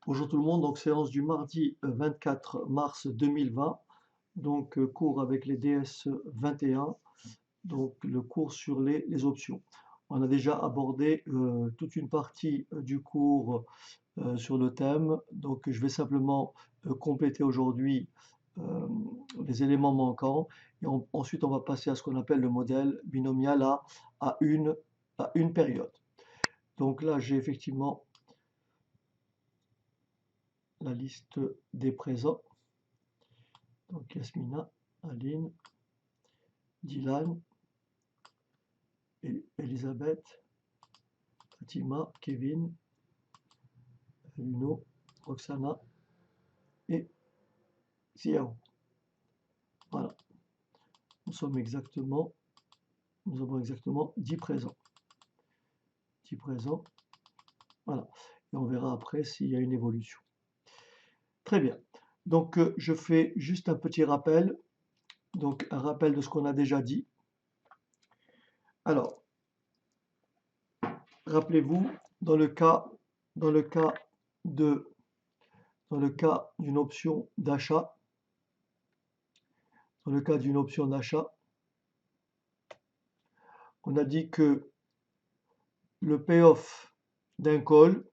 Bonjour tout le monde, donc séance du mardi 24 mars 2020, donc cours avec les DS 21, donc le cours sur les options. On a déjà abordé toute une partie du cours sur le thème, donc je vais simplement compléter aujourd'hui euh, les éléments manquants et ensuite on va passer à ce qu'on appelle le modèle binomial à une période. Donc là j'ai effectivement la liste des présents. Donc Yasmina, Aline, Dylan, Elisabeth, Fatima, Kevin, Luno, Roxana et Ziao. Voilà, nous avons exactement 10 présents. 10 présents, voilà. Et on verra après s'il y a une évolution. Très bien. Donc je fais juste un petit rappel. Donc un rappel de ce qu'on a déjà dit. Alors, rappelez-vous, dans le cas de dans le cas d'une option d'achat, dans le cas d'une option d'achat, on a dit que le payoff d'un call,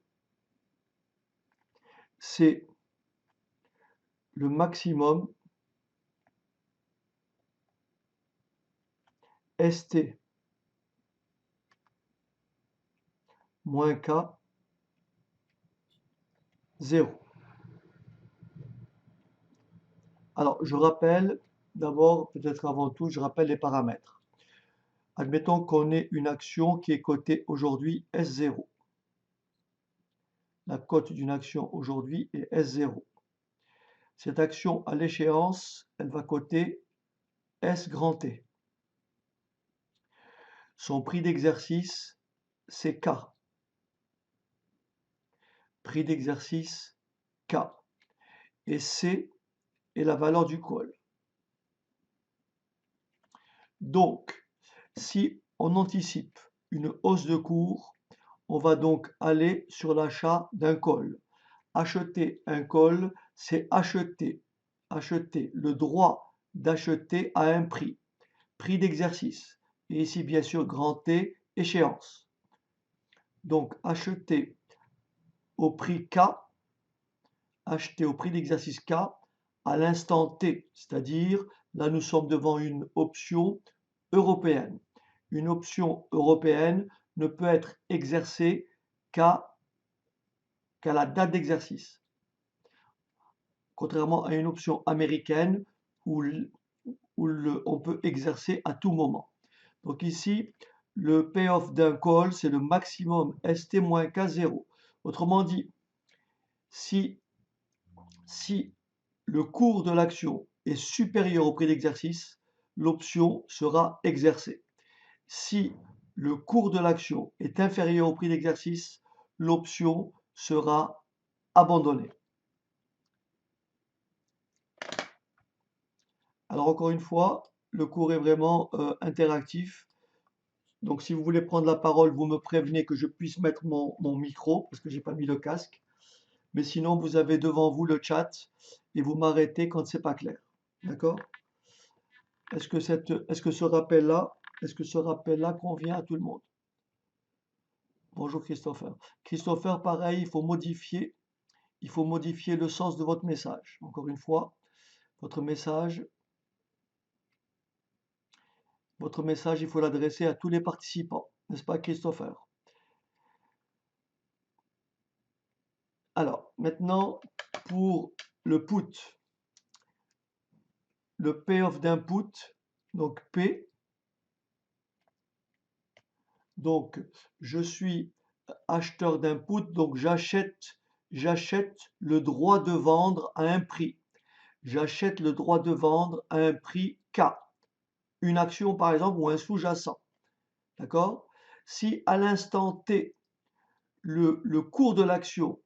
c'est le maximum ST moins K 0. Alors, je rappelle, d'abord, peut-être avant tout, je rappelle les paramètres. Admettons qu'on ait une action qui est cotée aujourd'hui S0. La cote d'une action aujourd'hui est S0. Cette action, à l'échéance, elle va coter S grand T. Son prix d'exercice, c'est K. Prix d'exercice K. Et C est la valeur du call. Donc, si on anticipe une hausse de cours, on va donc aller sur l'achat d'un call. Acheter un call, c'est acheter le droit d'acheter à un prix, prix d'exercice. Et ici, bien sûr, grand T, échéance. Donc, acheter au prix K, acheter au prix d'exercice K à l'instant T, c'est-à-dire, là, nous sommes devant une option européenne. Une option européenne ne peut être exercée qu'à la date d'exercice. Contrairement à une option américaine où on peut exercer à tout moment. Donc ici, le payoff d'un call, c'est le maximum ST-K0. Autrement dit, si le cours de l'action est supérieur au prix d'exercice, l'option sera exercée. Si le cours de l'action est inférieur au prix d'exercice, l'option sera abandonnée. Alors encore une fois, le cours est vraiment interactif. Donc si vous voulez prendre la parole, vous me prévenez que je puisse mettre mon micro, parce que je n'ai pas mis le casque. Mais sinon, vous avez devant vous le chat et vous m'arrêtez quand c'est pas clair. D'accord? Est-ce que ce rappel-là convient à tout le monde? Bonjour Christopher. Christopher, pareil, il faut modifier le sens de votre message. Encore une fois, votre message, il faut l'adresser à tous les participants. N'est-ce pas, Christopher? Alors, maintenant, pour le put, le payoff d'input, donc P, donc je suis acheteur d'input, donc j'achète le droit de vendre à un prix. J'achète le droit de vendre à un prix K. Une action par exemple ou un sous-jacent. D'accord? Si à l'instant T, le cours de l'action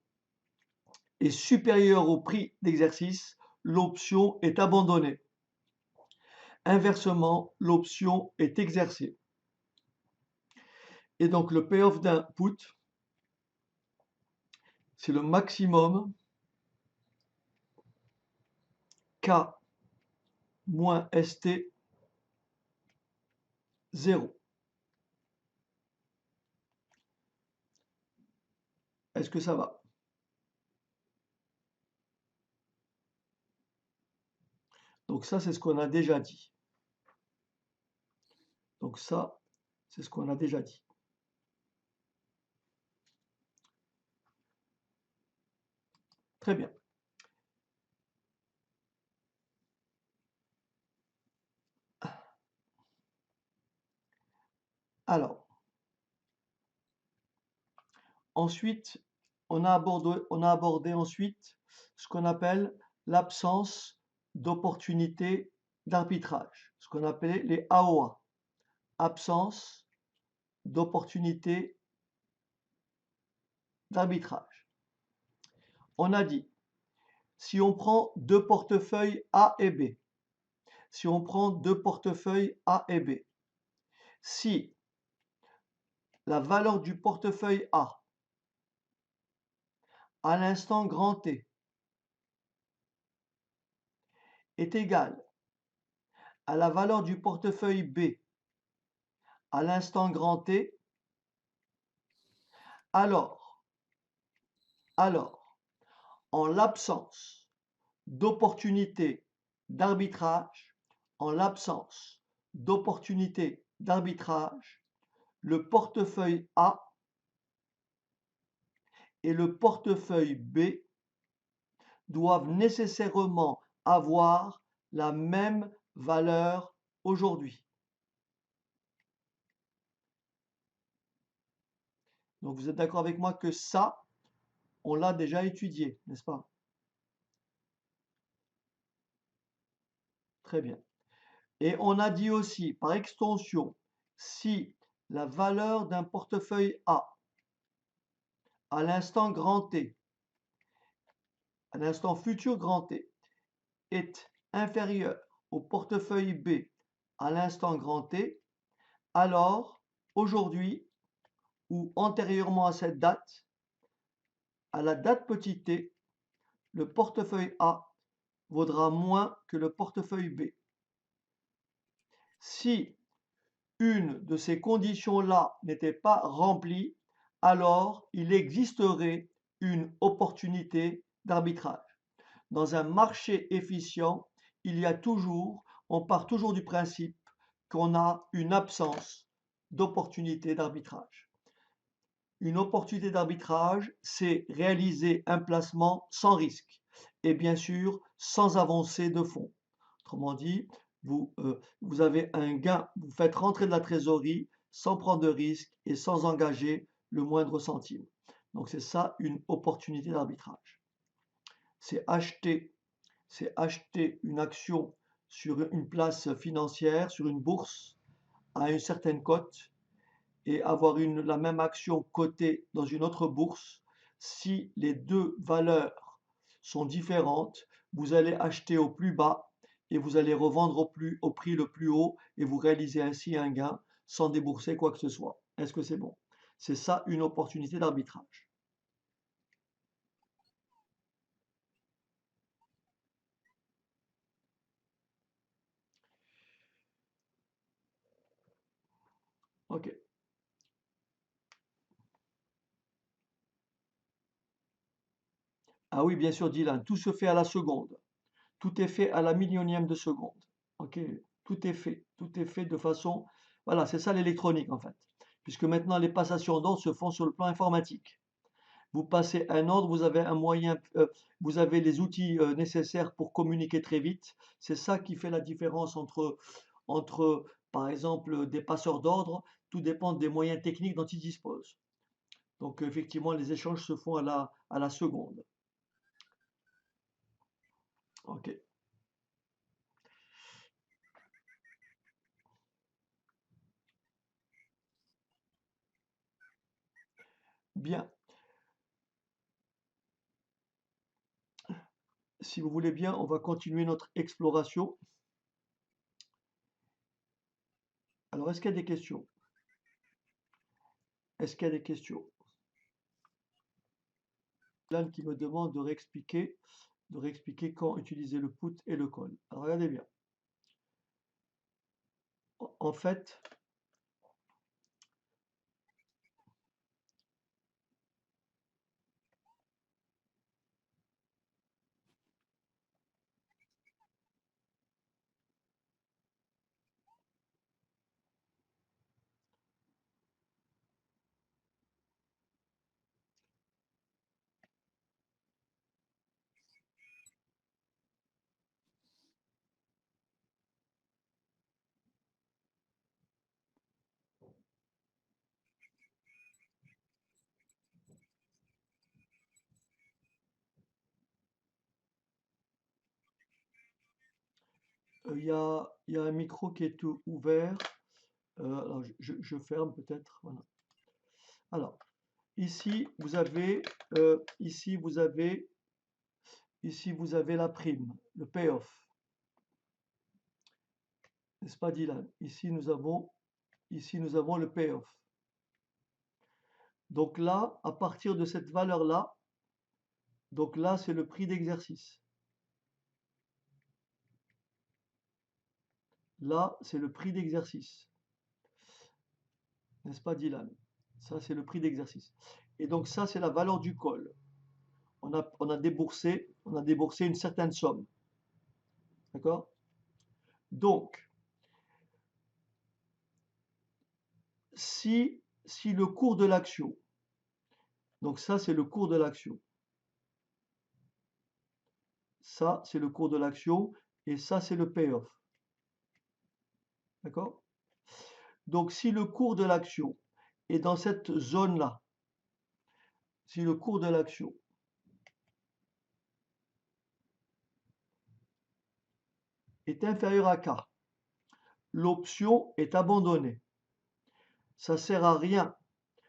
est supérieur au prix d'exercice, l'option est abandonnée. Inversement, l'option est exercée. Et donc le payoff d'un put, c'est le maximum K moins ST 0. Est-ce que ça va? Donc ça, c'est ce qu'on a déjà dit. Donc ça, c'est ce qu'on a déjà dit. Très bien. Alors, ensuite, on a abordé ensuite ce qu'on appelle l'absence d'opportunité d'arbitrage, ce qu'on appelait les AOA, absence d'opportunité d'arbitrage. On a dit, si on prend deux portefeuilles A et B, si on prend deux portefeuilles A et B, si la valeur du portefeuille A à l'instant grand T est égale à la valeur du portefeuille B à l'instant grand T, alors, en l'absence d'opportunité d'arbitrage, en l'absence d'opportunité d'arbitrage, le portefeuille A et le portefeuille B doivent nécessairement avoir la même valeur aujourd'hui. Donc vous êtes d'accord avec moi que ça, on l'a déjà étudié, n'est-ce pas? Très bien. Et on a dit aussi, par extension, si la valeur d'un portefeuille A à l'instant grand T, à l'instant futur grand T, est inférieure au portefeuille B à l'instant grand T, alors aujourd'hui ou antérieurement à cette date, à la date petit t, le portefeuille A vaudra moins que le portefeuille B. Si une de ces conditions-là n'était pas remplie, alors il existerait une opportunité d'arbitrage. Dans un marché efficient, on part toujours du principe qu'on a une absence d'opportunité d'arbitrage. Une opportunité d'arbitrage, c'est réaliser un placement sans risque et bien sûr sans avancée de fonds. Autrement dit, vous avez un gain, vous faites rentrer de la trésorerie sans prendre de risque et sans engager le moindre centime. Donc c'est ça une opportunité d'arbitrage. C'est acheter une action sur une place financière, sur une bourse, à une certaine cote, et avoir la même action cotée dans une autre bourse. Si les deux valeurs sont différentes, vous allez acheter au plus bas et vous allez revendre au prix le plus haut et vous réalisez ainsi un gain sans débourser quoi que ce soit. Est-ce que c'est bon? C'est ça une opportunité d'arbitrage. Ok. Ah oui, bien sûr, Dylan, tout se fait à la seconde. Tout est fait à la millionième de seconde. Ok, tout est fait de façon. Voilà, c'est ça l'électronique en fait. Puisque maintenant les passations d'ordre se font sur le plan informatique. Vous passez un ordre, vous avez un moyen, vous avez les outils nécessaires pour communiquer très vite. C'est ça qui fait la différence entre, par exemple, des passeurs d'ordre. Tout dépend des moyens techniques dont ils disposent. Donc effectivement, les échanges se font à la seconde. Ok, bien. Si vous voulez bien, on va continuer notre exploration. Alors, est-ce qu'il y a des questions? Est-ce qu'il y a des questions? Là, qui me demande de réexpliquer de réexpliquer quand utiliser le put et le call. Alors regardez bien. En fait, il y a un micro qui est ouvert. Alors je ferme peut-être. Voilà. Alors, ici vous avez, ici vous avez, ici vous avez la prime, le payoff. N'est-ce pas, Dylan? Ici nous avons le payoff. Donc là, à partir de cette valeur-là, donc là c'est le prix d'exercice. Là, c'est le prix d'exercice. N'est-ce pas, Dylan? Ça, c'est le prix d'exercice. Et donc ça, c'est la valeur du call. On a déboursé une certaine somme. D'accord? Donc, si le cours de l'action, donc ça, c'est le cours de l'action. Ça, c'est le cours de l'action. Et ça, c'est le payoff. D'accord? Donc, si le cours de l'action est dans cette zone-là, si le cours de l'action est inférieur à K, l'option est abandonnée. Ça sert à rien,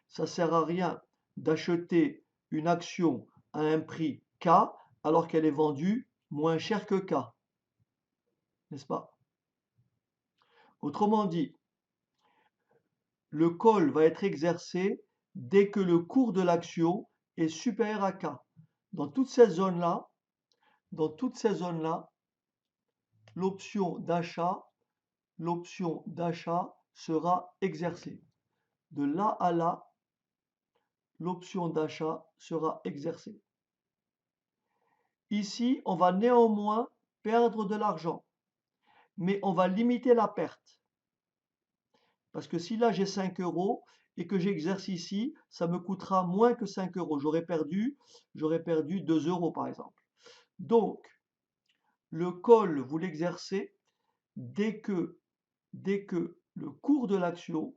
ça sert à rien d'acheter une action à un prix K alors qu'elle est vendue moins cher que K, n'est-ce pas? Autrement dit, le call va être exercé dès que le cours de l'action est supérieur à K. Dans toutes ces zones-là, l'option d'achat sera exercée. De là à là, l'option d'achat sera exercée. Ici, on va néanmoins perdre de l'argent, mais on va limiter la perte. Parce que si là j'ai 5 euros et que j'exerce ici, ça me coûtera moins que 5 euros. J'aurais perdu 2 euros par exemple. Donc, le call, vous l'exercez dès que le cours de l'action,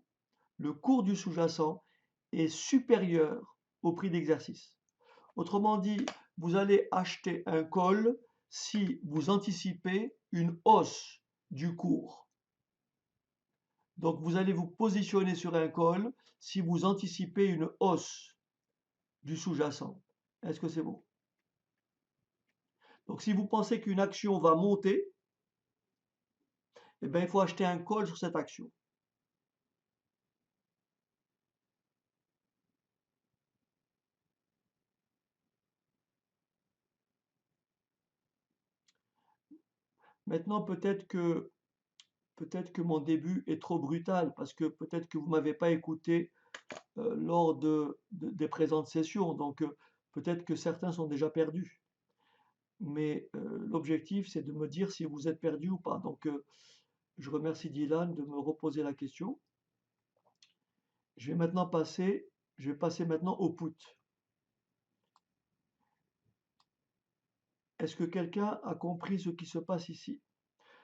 le cours du sous-jacent est supérieur au prix d'exercice. Autrement dit, vous allez acheter un call si vous anticipez une hausse du cours. Donc vous allez vous positionner sur un call si vous anticipez une hausse du sous-jacent. Est-ce que c'est bon? Donc si vous pensez qu'une action va monter, eh bien, il faut acheter un call sur cette action. Maintenant, peut-être que mon début est trop brutal parce que peut-être que vous ne m'avez pas écouté lors des présentes sessions. Donc peut-être que certains sont déjà perdus. Mais l'objectif, c'est de me dire si vous êtes perdu ou pas. Donc je remercie Dylan de me reposer la question. Je vais passer maintenant au put. Est-ce que quelqu'un a compris ce qui se passe ici?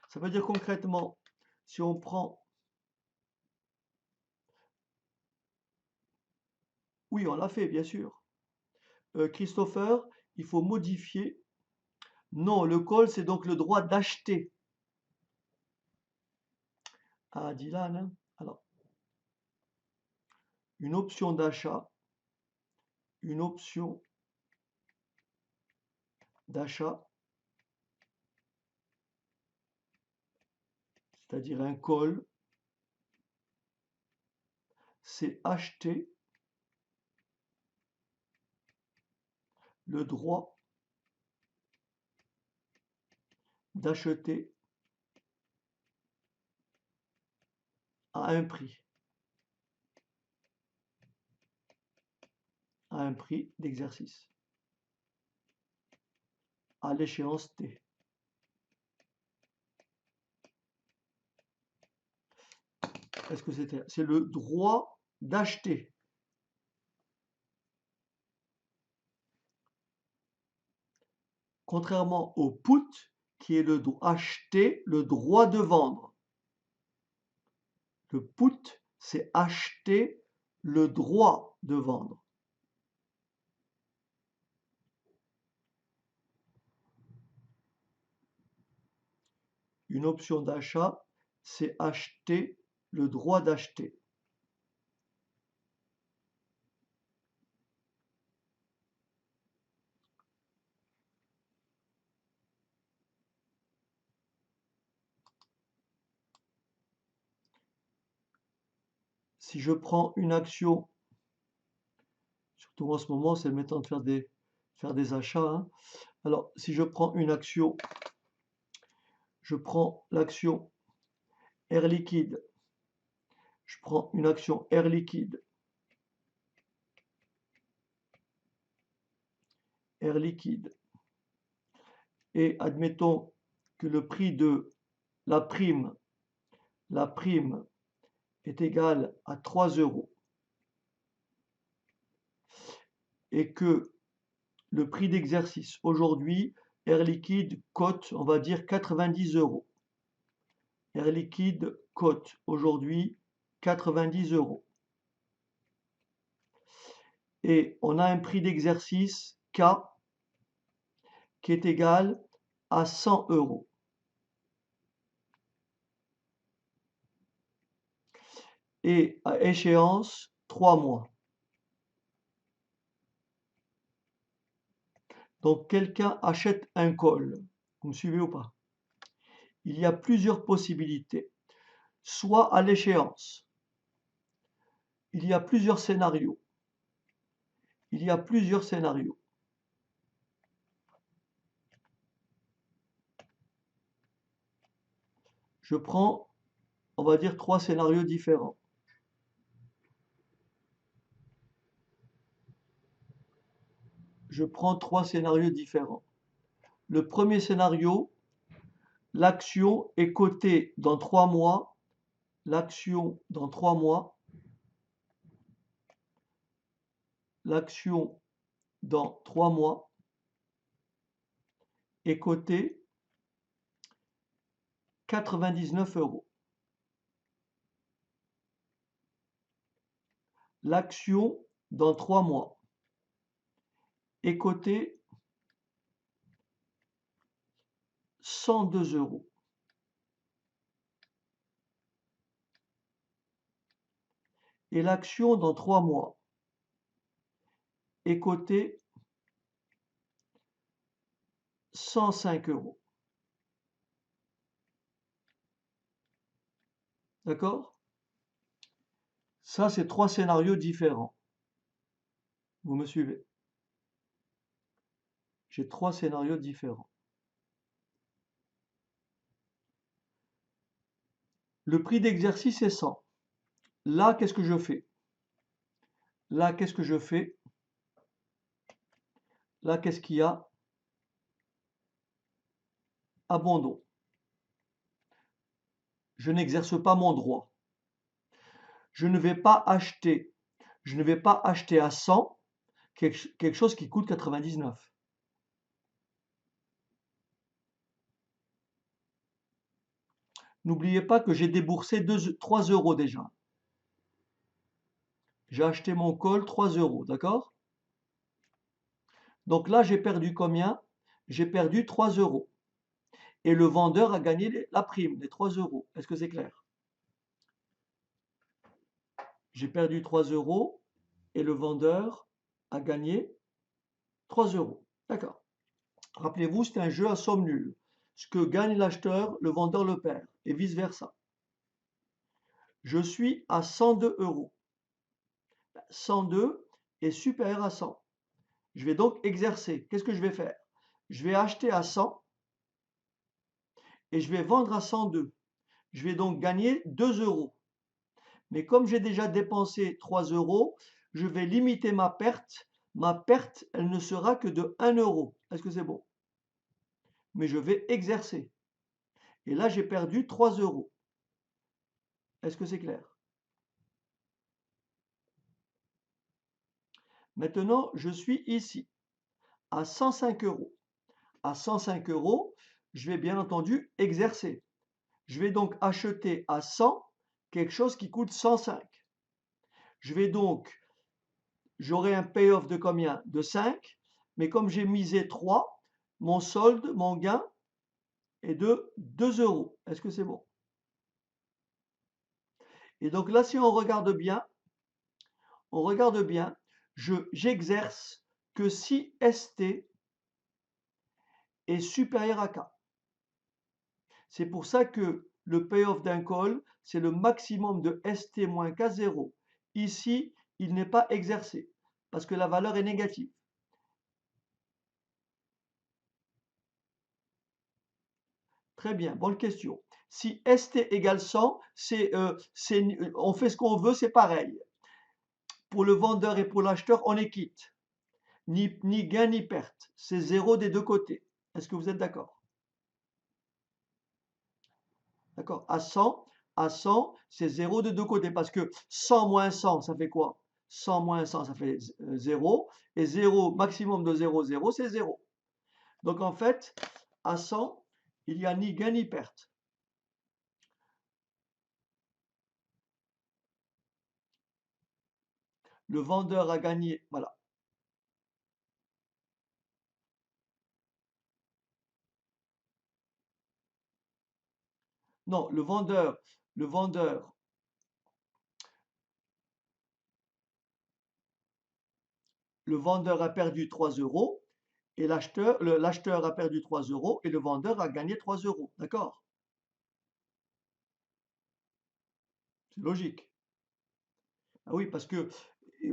Ça veut dire concrètement, si on prend... Oui, on l'a fait, bien sûr. Christopher, il faut modifier. Non, le call, c'est donc le droit d'acheter. Ah, Dylan, hein. Alors, une option d'achat, une option d'achat, c'est-à-dire un call, c'est acheter le droit d'acheter à un prix d'exercice, à l'échéance T. Est-ce que c'est le droit d'acheter? Contrairement au put, qui est acheter le droit de vendre. Le put, c'est acheter le droit de vendre. Une option d'achat, c'est acheter le droit d'acheter. Si je prends une action, surtout en ce moment, c'est le temps de faire des achats, hein. Alors, si je prends une action, je prends l'action Air Liquide. Je prends une action Air Liquide. Air Liquide. Et admettons que le prix de la prime est égal à 3 euros et que le prix d'exercice aujourd'hui, Air Liquide cote, on va dire 90 euros. Air Liquide cote aujourd'hui 90 euros. Et on a un prix d'exercice K qui est égal à 100 euros. Et à échéance 3 mois. Donc quelqu'un achète un call. Vous me suivez ou pas? Il y a plusieurs possibilités. Soit à l'échéance. Il y a plusieurs scénarios. Il y a plusieurs scénarios. Je prends, on va dire, 3 scénarios différents. Je prends 3 scénarios différents. Le premier scénario, l'action est cotée dans 3 mois. L'action dans 3 mois. L'action dans 3 mois est cotée 99 euros. L'action dans 3 mois est cotée 102 euros. Et l'action dans 3 mois est cotée 105 euros. D'accord? Ça, c'est 3 scénarios différents. Vous me suivez? J'ai 3 scénarios différents. Le prix d'exercice est 100. Là, qu'est-ce que je fais? Là, qu'est-ce que je fais? Là, qu'est-ce qu'il y a? Abandon. Je n'exerce pas mon droit. Je ne vais pas acheter. Je ne vais pas acheter à 100 quelque chose qui coûte 99. N'oubliez pas que j'ai déboursé 3 euros déjà. J'ai acheté mon col 3 euros, d'accord? Donc là, j'ai perdu combien? J'ai perdu 3 euros. Et le vendeur a gagné la prime, les 3 euros. Est-ce que c'est clair? J'ai perdu 3 euros et le vendeur a gagné 3 euros. D'accord. Rappelez-vous, c'est un jeu à somme nulle. Ce que gagne l'acheteur, le vendeur le perd, et vice-versa. Je suis à 102 euros. 102 est supérieur à 100. Je vais donc exercer. Qu'est-ce que je vais faire? Je vais acheter à 100 et je vais vendre à 102. Je vais donc gagner 2 euros. Mais comme j'ai déjà dépensé 3 euros, je vais limiter ma perte. Ma perte, elle ne sera que de 1 euro. Est-ce que c'est bon? Mais je vais exercer. Et là, j'ai perdu 3 euros. Est-ce que c'est clair? Maintenant, je suis ici, à 105 euros. À 105 euros, je vais bien entendu exercer. Je vais donc acheter à 100 quelque chose qui coûte 105. Je vais donc, j'aurai un payoff de combien? De 5. Mais comme j'ai misé 3, mon solde, mon gain est de 2 euros. Est-ce que c'est bon? Et donc là, si on regarde bien, j'exerce que si ST est supérieur à K. C'est pour ça que le payoff d'un call, c'est le maximum de ST moins K0. Ici, il n'est pas exercé parce que la valeur est négative. Très bien, bonne question. Si ST égale 100, on fait ce qu'on veut, c'est pareil. Pour le vendeur et pour l'acheteur, on est quitte. Ni gain ni perte. C'est zéro des deux côtés. Est-ce que vous êtes d'accord? D'accord. À 100, c'est zéro de deux côtés parce que 100 moins 100, ça fait quoi? 100 moins 100, ça fait 0. Et 0, maximum de 0, 0, c'est 0. Donc en fait, à 100, il n'y a ni gain ni perte. Le vendeur a gagné, voilà. Non, le vendeur, le vendeur a perdu 3 euros et l'acheteur a perdu 3 euros et le vendeur a gagné 3 euros. D'accord? C'est logique. Ah oui, parce que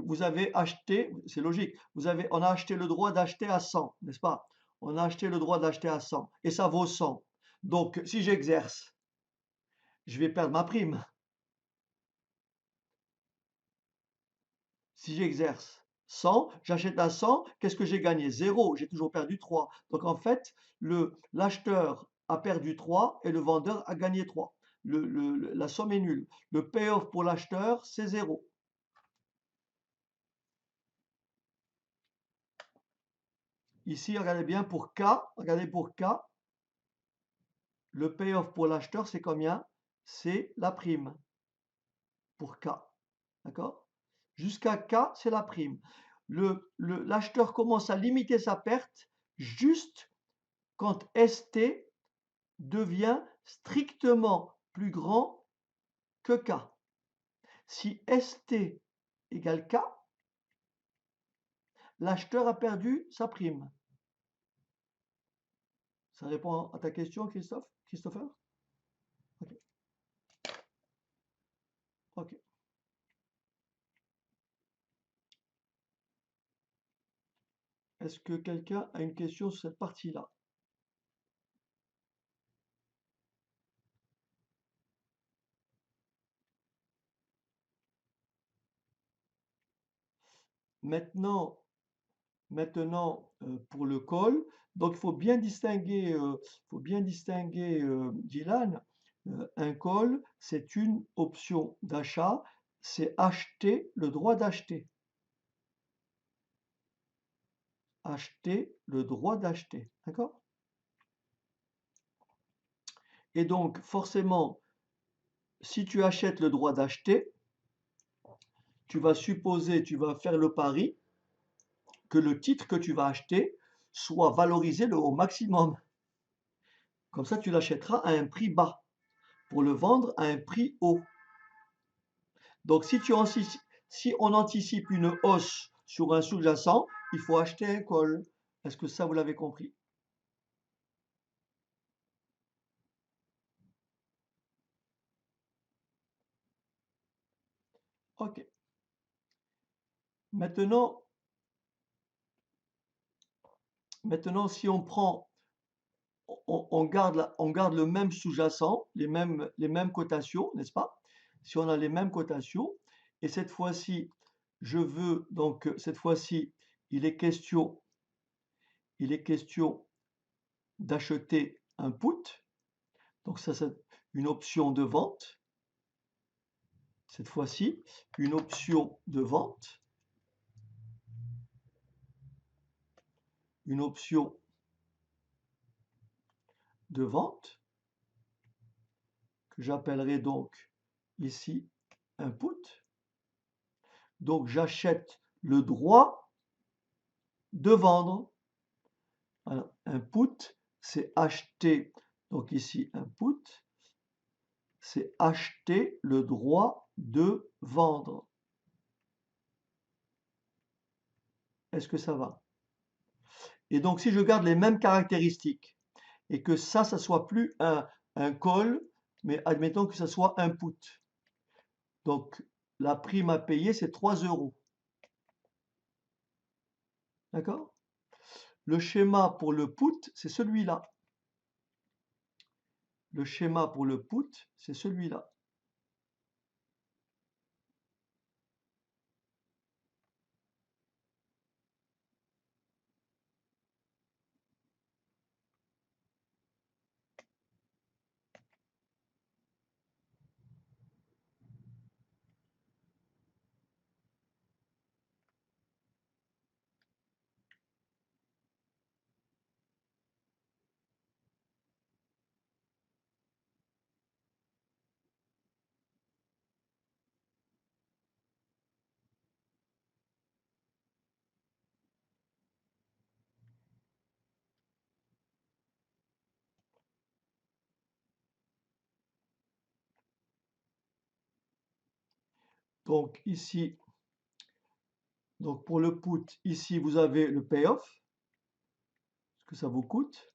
vous avez acheté, c'est logique, on a acheté le droit d'acheter à 100, n'est-ce pas? On a acheté le droit d'acheter à 100 et ça vaut 100. Donc, si j'exerce, je vais perdre ma prime. Si j'exerce 100, j'achète à 100, qu'est-ce que j'ai gagné? 0, j'ai toujours perdu 3. Donc, en fait, l'acheteur a perdu 3 et le vendeur a gagné 3. La somme est nulle. Le payoff pour l'acheteur, c'est 0. Ici, regardez bien pour K, regardez pour K, le payoff pour l'acheteur, c'est combien? C'est la prime pour K. D'accord? Jusqu'à K, c'est la prime. L'acheteur commence à limiter sa perte juste quand ST devient strictement plus grand que K. Si ST égale K, l'acheteur a perdu sa prime. Ça répond à ta question, Christopher? Ok. Ok. Est-ce que quelqu'un a une question sur cette partie-là? Maintenant, pour le call, donc il faut bien distinguer, Dylan, un call, c'est une option d'achat, c'est acheter le droit d'acheter. Acheter le droit d'acheter, d'accord? Et donc, forcément, si tu achètes le droit d'acheter, tu vas faire le pari que le titre que tu vas acheter soit valorisé au maximum. Comme ça, tu l'achèteras à un prix bas pour le vendre à un prix haut. Donc, si on anticipe une hausse sur un sous-jacent, il faut acheter un call. Est-ce que ça, vous l'avez compris? Ok. Maintenant, si on garde le même sous-jacent, les mêmes cotations, n'est-ce pas? Si on a les mêmes cotations, et cette fois-ci, je veux donc cette fois-ci, il est question d'acheter un put, donc ça c'est une option de vente. Cette fois-ci, une option de vente, une option de vente que j'appellerai donc ici un put. Donc j'achète le droit de vendre. Alors, un put, c'est acheter, donc ici un put, c'est acheter le droit de vendre. Est-ce que ça va? Et donc si je garde les mêmes caractéristiques et que ça soit plus un call, mais admettons que ça soit un put. Donc la prime à payer, c'est 3 €. D'accord? Le schéma pour le put, c'est celui-là. Le schéma pour le put, c'est celui-là. Donc ici, donc pour le put, ici vous avez le payoff, ce que ça vous coûte,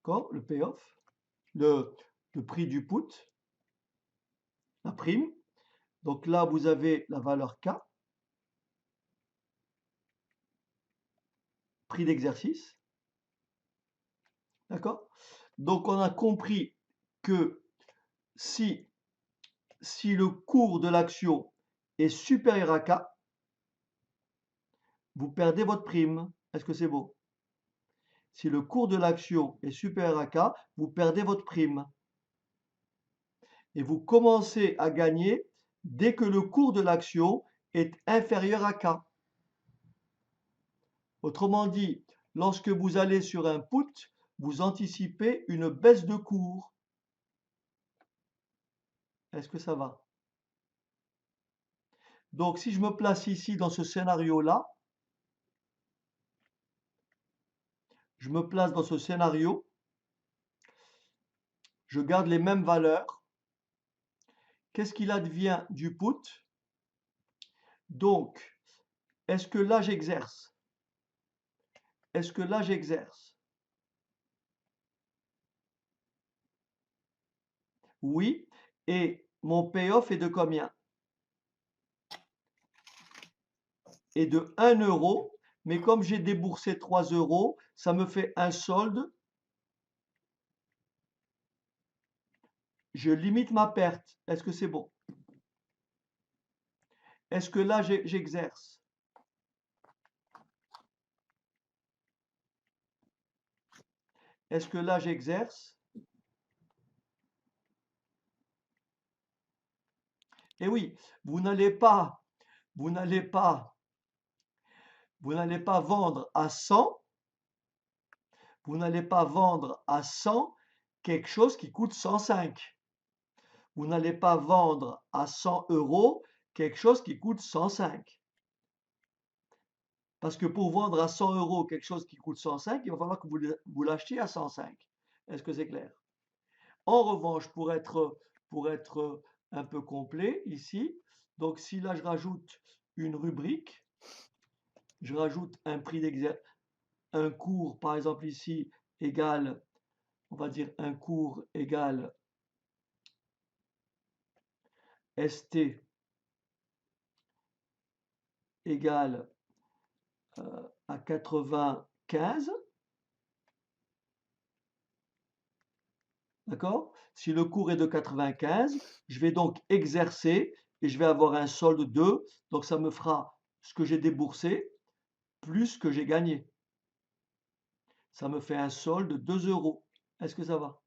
d'accord? Le payoff, le prix du put, la prime. Donc là vous avez la valeur K, prix d'exercice, d'accord? Donc on a compris que si le cours de l'action est supérieur à K, vous perdez votre prime. Est-ce que c'est beau? Si le cours de l'action est supérieur à K, vous perdez votre prime. Et vous commencez à gagner dès que le cours de l'action est inférieur à K. Autrement dit, lorsque vous allez sur un put, vous anticipez une baisse de cours. Est-ce que ça va? Donc si je me place ici dans ce scénario-là, je me place dans ce scénario, je garde les mêmes valeurs. Qu'est-ce qu'il advient du put? Donc, est-ce que là j'exerce? Est-ce que là j'exerce? Oui. Et mon payoff est de combien? Est de 1 €. Mais comme j'ai déboursé 3 €, ça me fait un solde. Je limite ma perte. Est-ce que c'est bon? Est-ce que là j'exerce? Est-ce que là j'exerce? Eh oui, vous n'allez pas, vous n'allez pas, vous n'allez pas vendre à 100, vous n'allez pas vendre à 100 quelque chose qui coûte 105. Vous n'allez pas vendre à 100 € quelque chose qui coûte 105. Parce que pour vendre à 100 € quelque chose qui coûte 105, il va falloir que vous l'achetiez à 105. Est-ce que c'est clair? En revanche, pour être un peu complet ici, donc si là je rajoute une rubrique, je rajoute un prix d'exercice, un cours par exemple ici égale, on va dire un cours égale ST égale à 95, D'accord? Si le cours est de 95, je vais donc exercer et je vais avoir un solde de, donc ça me fera ce que j'ai déboursé plus ce que j'ai gagné. Ça me fait un solde de 2 euros. Est-ce que ça va?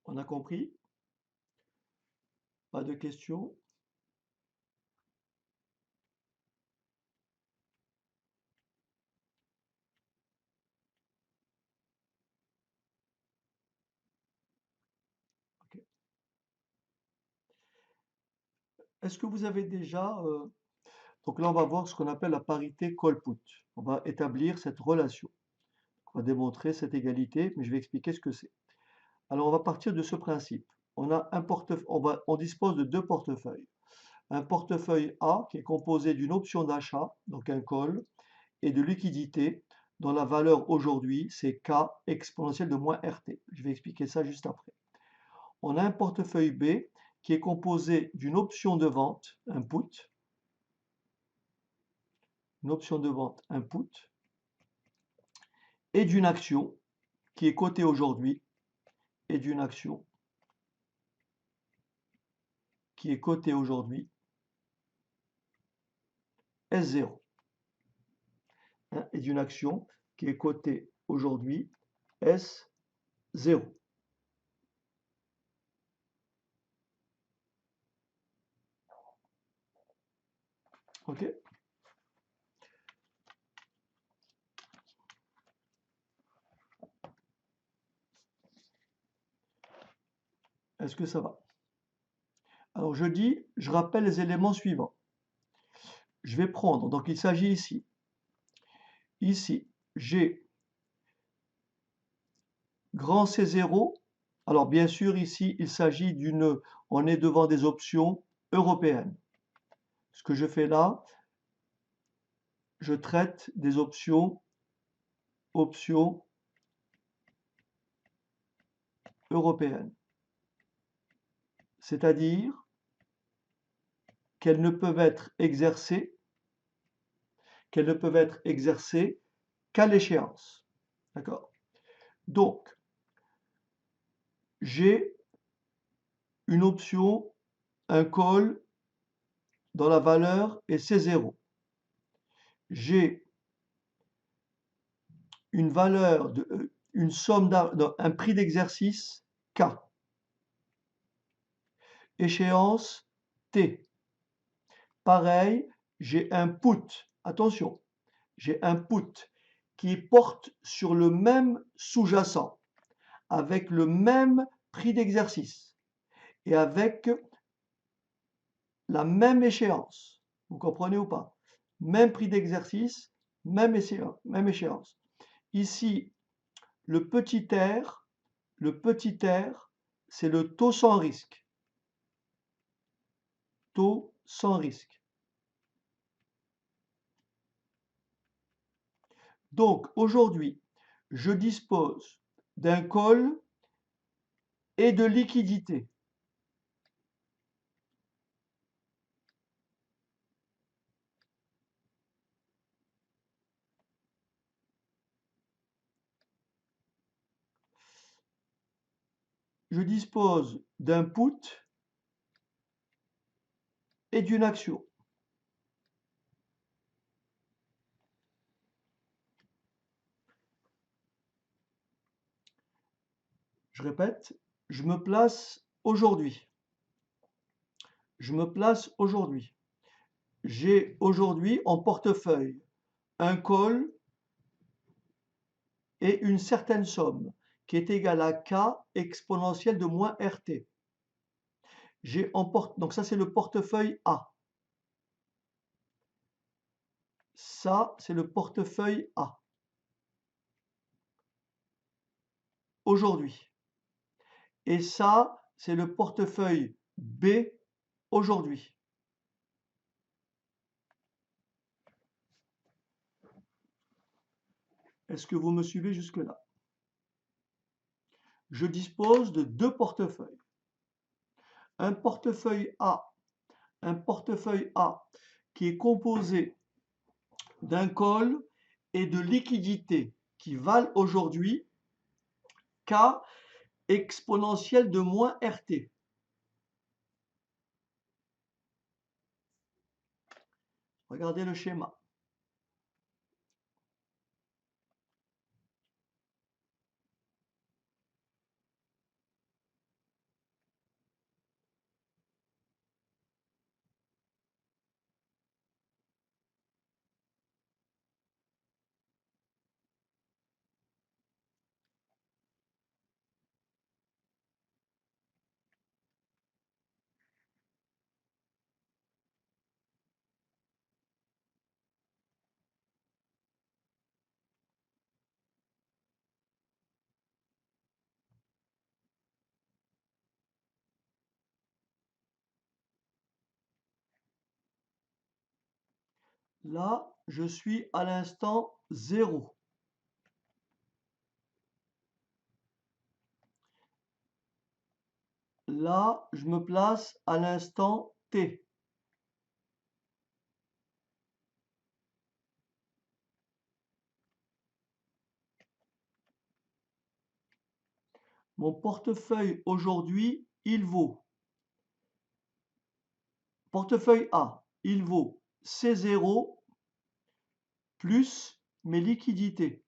On a compris? Pas de questions? Ok. Est-ce que vous avez déjà... donc là, on va voir ce qu'on appelle la parité Colput. On va établir cette relation. On va démontrer cette égalité, mais je vais expliquer ce que c'est. Alors, on va partir de ce principe. On a un on dispose de deux portefeuilles. Un portefeuille A qui est composé d'une option d'achat, donc un call, et de liquidité, dont la valeur aujourd'hui, c'est K exponentielle de moins RT. Je vais expliquer ça juste après. On a un portefeuille B qui est composé d'une option de vente, un put, une option de vente, un put, et d'une action qui est cotée aujourd'hui, et d'une action qui est cotée aujourd'hui, S0. Et d'une action qui est cotée aujourd'hui, S0. OK? Est-ce que ça va? Alors je rappelle les éléments suivants. Je vais prendre, donc il s'agit ici, j'ai grand C0. Alors bien sûr, ici, il s'agit on est devant des options européennes. Ce que je fais là, je traite des options européennes. C'est-à-dire qu'elles ne peuvent être exercées, qu'à l'échéance. D'accord? Donc, j'ai une option, un call dont la valeur est C0. J'ai une valeur, une somme, un prix d'exercice K. Échéance T. Pareil, j'ai un put. Attention, j'ai un put qui porte sur le même sous-jacent, avec le même prix d'exercice et avec la même échéance. Vous comprenez ou pas? Même prix d'exercice, même échéance. Ici, le petit r, c'est le taux sans risque. Taux sans risque. Donc aujourd'hui, je dispose d'un call et de liquidité. Je dispose d'un put et d'une action. Je répète, je me place aujourd'hui. Je me place aujourd'hui. J'ai aujourd'hui en portefeuille un call et une certaine somme qui est égale à K exponentielle de moins RT. Donc ça c'est le portefeuille A. Ça c'est le portefeuille A. Aujourd'hui. Et ça c'est le portefeuille B aujourd'hui. Est-ce que vous me suivez jusque-là? je dispose de deux portefeuilles. Un portefeuille A, qui est composé d'un call et de liquidités qui valent aujourd'hui K exponentielle de moins RT. Regardez le schéma. Là, je suis à l'instant 0. Là, je me place à l'instant T. Mon portefeuille aujourd'hui, il vaut, portefeuille A, il vaut C0 plus mes liquidités.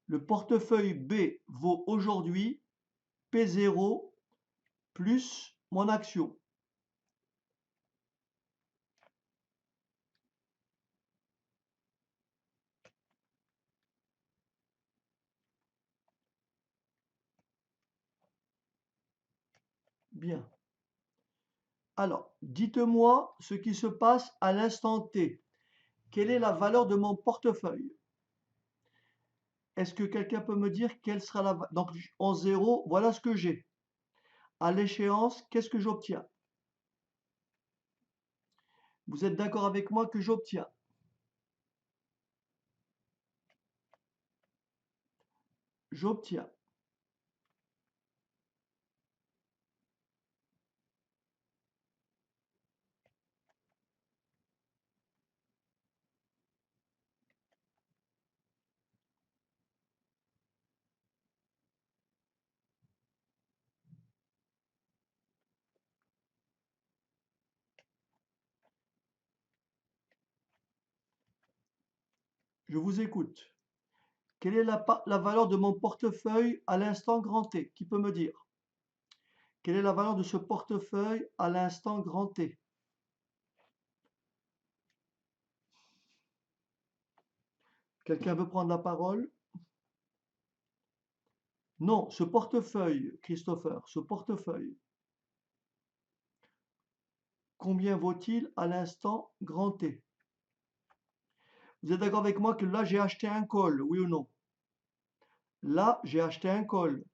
Le portefeuille B vaut aujourd'hui P0 plus mon action. Bien. Alors, dites-moi ce qui se passe à l'instant T. Quelle est la valeur de mon portefeuille? Est-ce que quelqu'un peut me dire quelle sera la valeur? Donc, en 0, voilà ce que j'ai. À l'échéance, qu'est-ce que j'obtiens? Vous êtes d'accord avec moi que j'obtiens? J'obtiens. Je vous écoute. Quelle est la valeur de mon portefeuille à l'instant grand T? Qui peut me dire? Quelle est la valeur de ce portefeuille à l'instant grand T? Quelqu'un veut prendre la parole? Non, ce portefeuille, Christopher, ce portefeuille, combien vaut-il à l'instant grand T? Vous êtes d'accord avec moi que là, j'ai acheté un call, oui ou non? Là, j'ai acheté un call.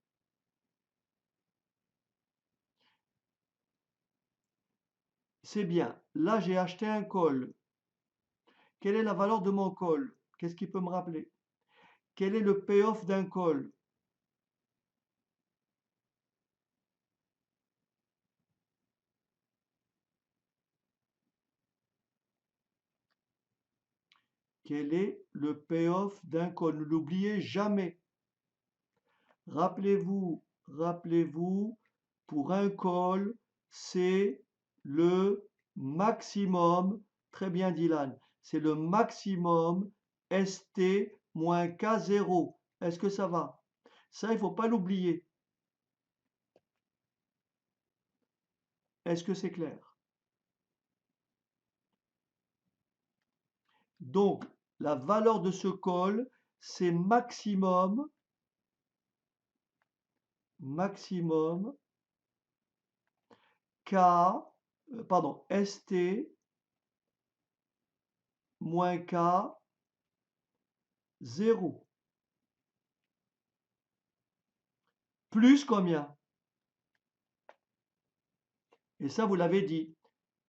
C'est bien. Là, j'ai acheté un call. Quelle est la valeur de mon call? Qu'est-ce qui peut me rappeler? Quel est le payoff d'un call? Quel est le payoff d'un call? Ne l'oubliez jamais. Rappelez-vous, pour un call, c'est le maximum, très bien Dylan, c'est le maximum ST moins K0. Est-ce que ça va? Ça, il ne faut pas l'oublier. Est-ce que c'est clair? Donc, la valeur de ce call, c'est maximum K, pardon, ST moins K 0. Plus combien? Et ça, vous l'avez dit.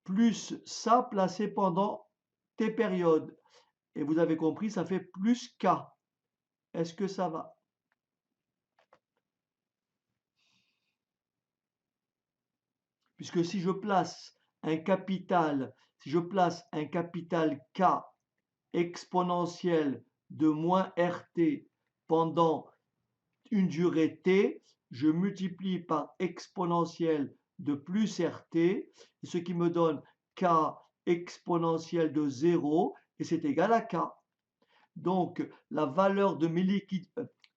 Plus ça placé pendant T périodes. Et vous avez compris, ça fait plus K. Est-ce que ça va? Puisque si je place un capital, si je place un capital K exponentielle de moins RT pendant une durée T, je multiplie par exponentielle de plus RT, ce qui me donne K exponentielle de 0, et c'est égal à K. Donc, la valeur,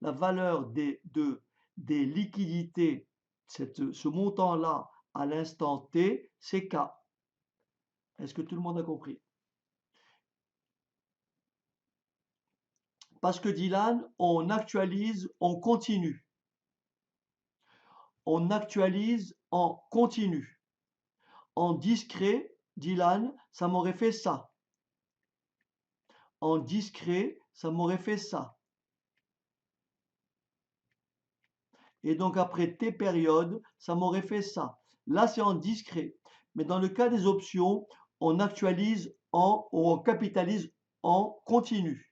la valeur des liquidités, ce montant-là, à l'instant T, c'est K. Est-ce que tout le monde a compris? Parce que Dylan, on actualise, on continue. On actualise en continu. En discret, Dylan, ça m'aurait fait ça. En discret, ça m'aurait fait ça. Et donc après T périodes, ça m'aurait fait ça. Là, c'est en discret. Mais dans le cas des options, on actualise ou on capitalise en continu.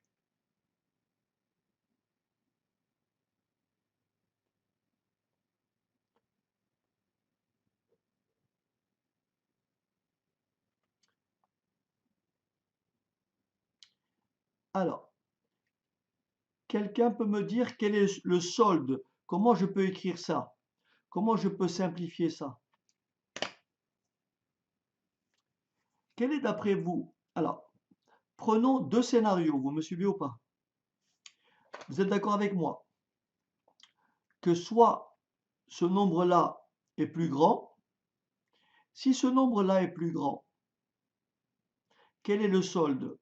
Alors, quelqu'un peut me dire quel est le solde? Comment je peux écrire ça? Comment je peux simplifier ça? Quel est d'après vous? Alors, prenons deux scénarios. Vous me suivez ou pas? Vous êtes d'accord avec moi que soit ce nombre-là est plus grand. Si ce nombre-là est plus grand, quel est le solde?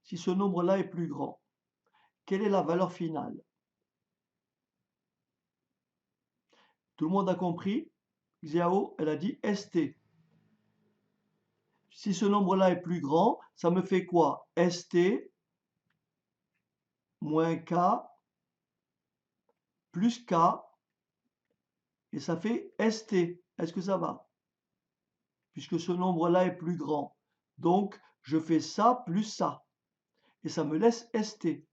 Si ce nombre-là est plus grand, quelle est la valeur finale? Tout le monde a compris? Xiao, elle a dit ST. Si ce nombre-là est plus grand, ça me fait quoi? ST moins K plus K, et ça fait ST. Est-ce que ça va? Puisque ce nombre-là est plus grand. Donc, je fais ça plus ça. Et ça me laisse ST.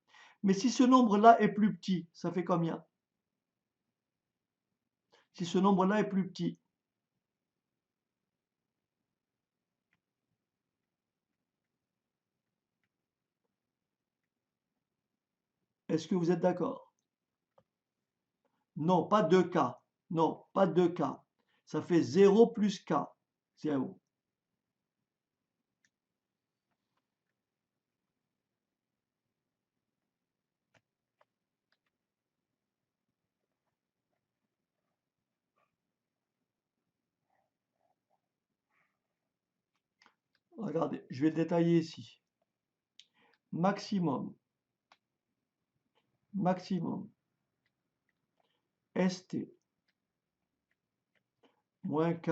Mais si ce nombre-là est plus petit, ça fait combien? Si ce nombre-là est plus petit, est-ce que vous êtes d'accord? Non, pas 2K. Non, pas 2K. Ça fait 0 plus K. 0. Regardez, je vais le détailler ici. Maximum, maximum, ST, moins K,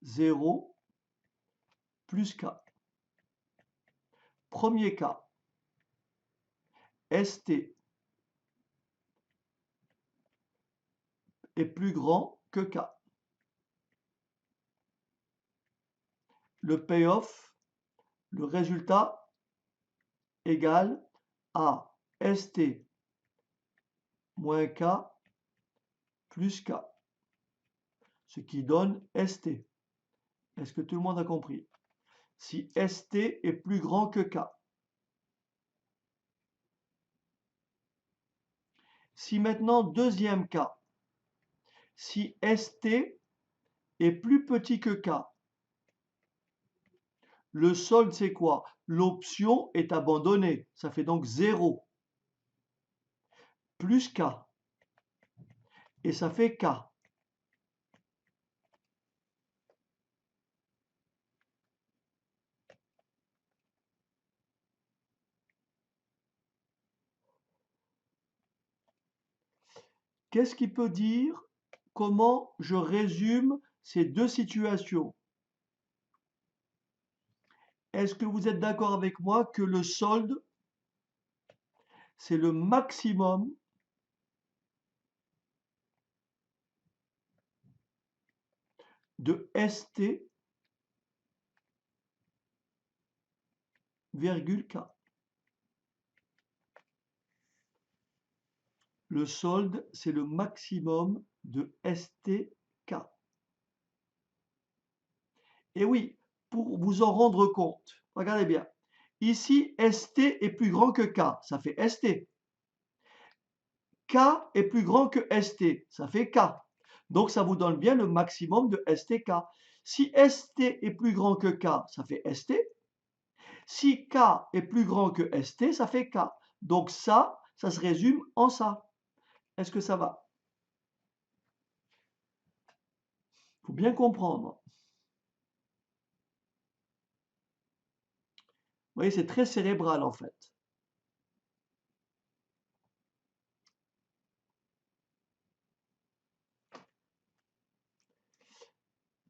0, plus K. Premier cas, ST est plus grand que K. Le payoff, le résultat égal à ST moins K plus K, ce qui donne ST. Est-ce que tout le monde a compris? Si ST est plus grand que K. Si maintenant, deuxième cas, si ST est plus petit que K, le solde c'est quoi? L'option est abandonnée, ça fait donc 0, plus K, et ça fait K. Qu'est-ce qui peut dire comment je résume ces deux situations? Est-ce que vous êtes d'accord avec moi que le solde, c'est le maximum de ST virgule K. Le solde, c'est le maximum de STK. Et oui, pour vous en rendre compte, regardez bien. Ici, ST est plus grand que K, ça fait ST. K est plus grand que ST, ça fait K. Donc ça vous donne bien le maximum de STK. Si ST est plus grand que K, ça fait ST. Si K est plus grand que ST, ça fait K. Donc ça se résume en ça. Est-ce que ça va? Il faut bien comprendre. Vous voyez, c'est très cérébral en fait.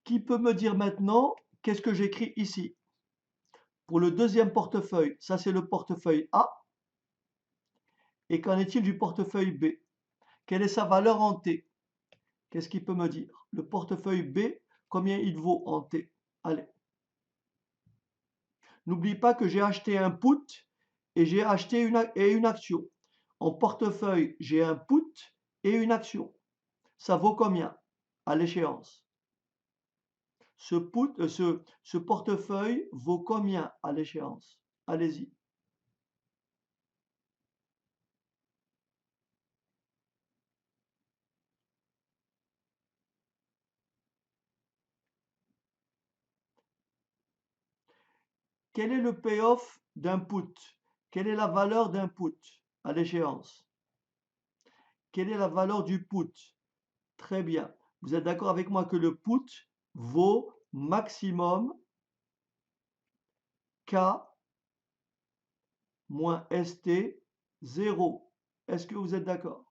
Qui peut me dire maintenant qu'est-ce que j'écris ici? Pour le deuxième portefeuille, ça c'est le portefeuille A. Et qu'en est-il du portefeuille B? Quelle est sa valeur en T? Qu'est-ce qu'il peut me dire? Le portefeuille B, combien il vaut en T? Allez. N'oublie pas que j'ai acheté un put et j'ai acheté une action. En portefeuille, j'ai un put et une action. Ça vaut combien à l'échéance? Ce portefeuille vaut combien à l'échéance? Allez-y. Quel est le payoff d'un put? Quelle est la valeur d'un put à l'échéance? Quelle est la valeur du put? Très bien. Vous êtes d'accord avec moi que le put vaut maximum K moins ST 0. Est-ce que vous êtes d'accord?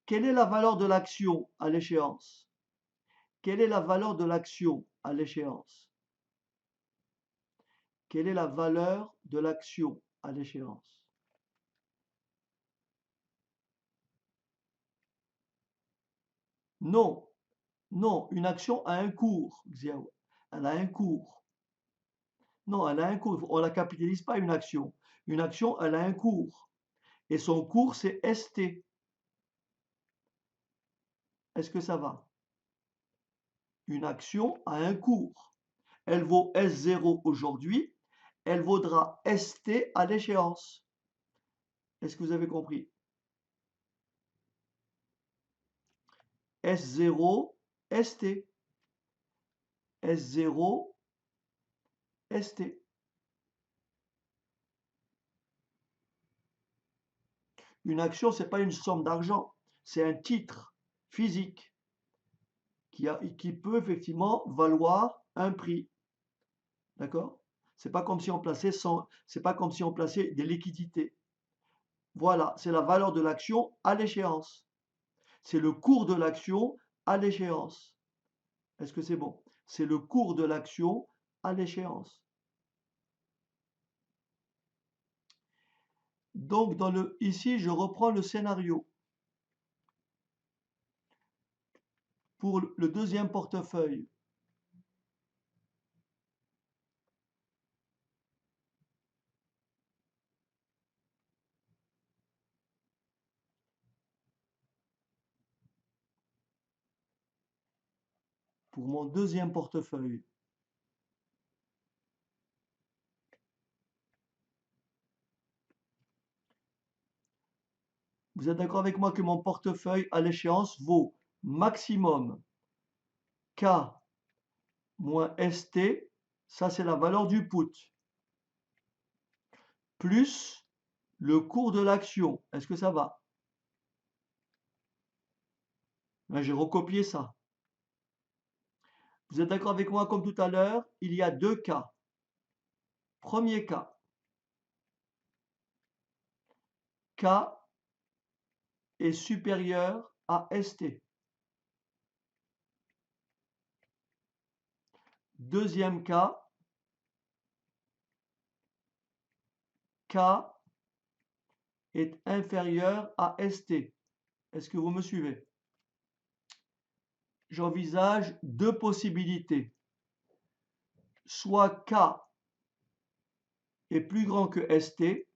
Quelle est la valeur de l'action à l'échéance? Quelle est la valeur de l'action à l'échéance? Quelle est la valeur de l'action à l'échéance? Non, non, une action a un cours, Xiao. Elle a un cours. Non, elle a un cours. On ne la capitalise pas une action. Une action, elle a un cours. Et son cours, c'est ST. Est-ce que ça va? Une action a un cours. Elle vaut S0 aujourd'hui, elle vaudra ST à l'échéance. Est-ce que vous avez compris? S0, ST. S0, ST. Une action, ce n'est pas une somme d'argent, c'est un titre physique qui peut effectivement valoir un prix. D'accord? C'est pas comme si on plaçait c'est pas comme si on plaçait des liquidités. Voilà, c'est la valeur de l'action à l'échéance. C'est le cours de l'action à l'échéance. Est-ce que c'est bon? C'est le cours de l'action à l'échéance. Donc, ici, je reprends le scénario. Pour le deuxième portefeuille, pour mon deuxième portefeuille, vous êtes d'accord avec moi que mon portefeuille à l'échéance vaut maximum K moins ST, ça c'est la valeur du put, plus le cours de l'action. Est-ce que ça va? Là, j'ai recopié ça. Vous êtes d'accord avec moi comme tout à l'heure, il y a deux cas. Premier cas, K est supérieur à ST. Deuxième cas, K est inférieur à ST. Est-ce que vous me suivez? J'envisage deux possibilités. soit K est plus grand que ST,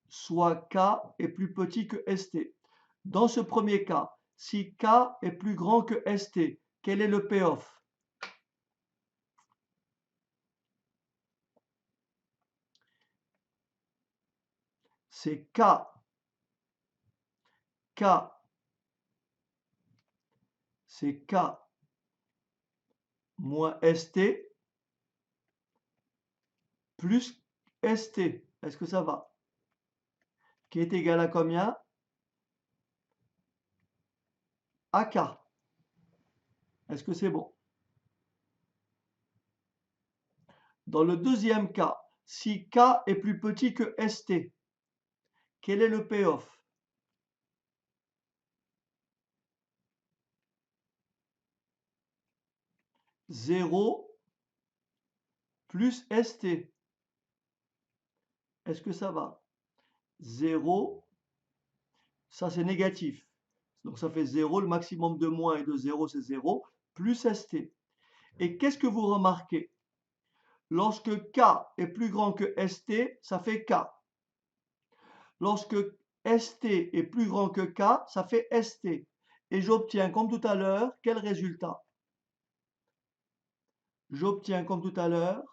soit K est plus petit que ST. Dans ce premier cas, si K est plus grand que ST, quel est le payoff? C'est K, c'est K moins ST plus ST. Est-ce que ça va? Qui est égal à combien? À K. Est-ce que c'est bon? Dans le deuxième cas, si K est plus petit que ST, quel est le payoff? Zéro plus ST. Est-ce que ça va? 0, ça c'est négatif. Donc ça fait 0, le maximum de moins et de 0 c'est 0, plus ST. Et qu'est-ce que vous remarquez? Lorsque K est plus grand que ST, ça fait K. Lorsque ST est plus grand que K, ça fait ST. Et j'obtiens, comme tout à l'heure, quel résultat? J'obtiens, comme tout à l'heure,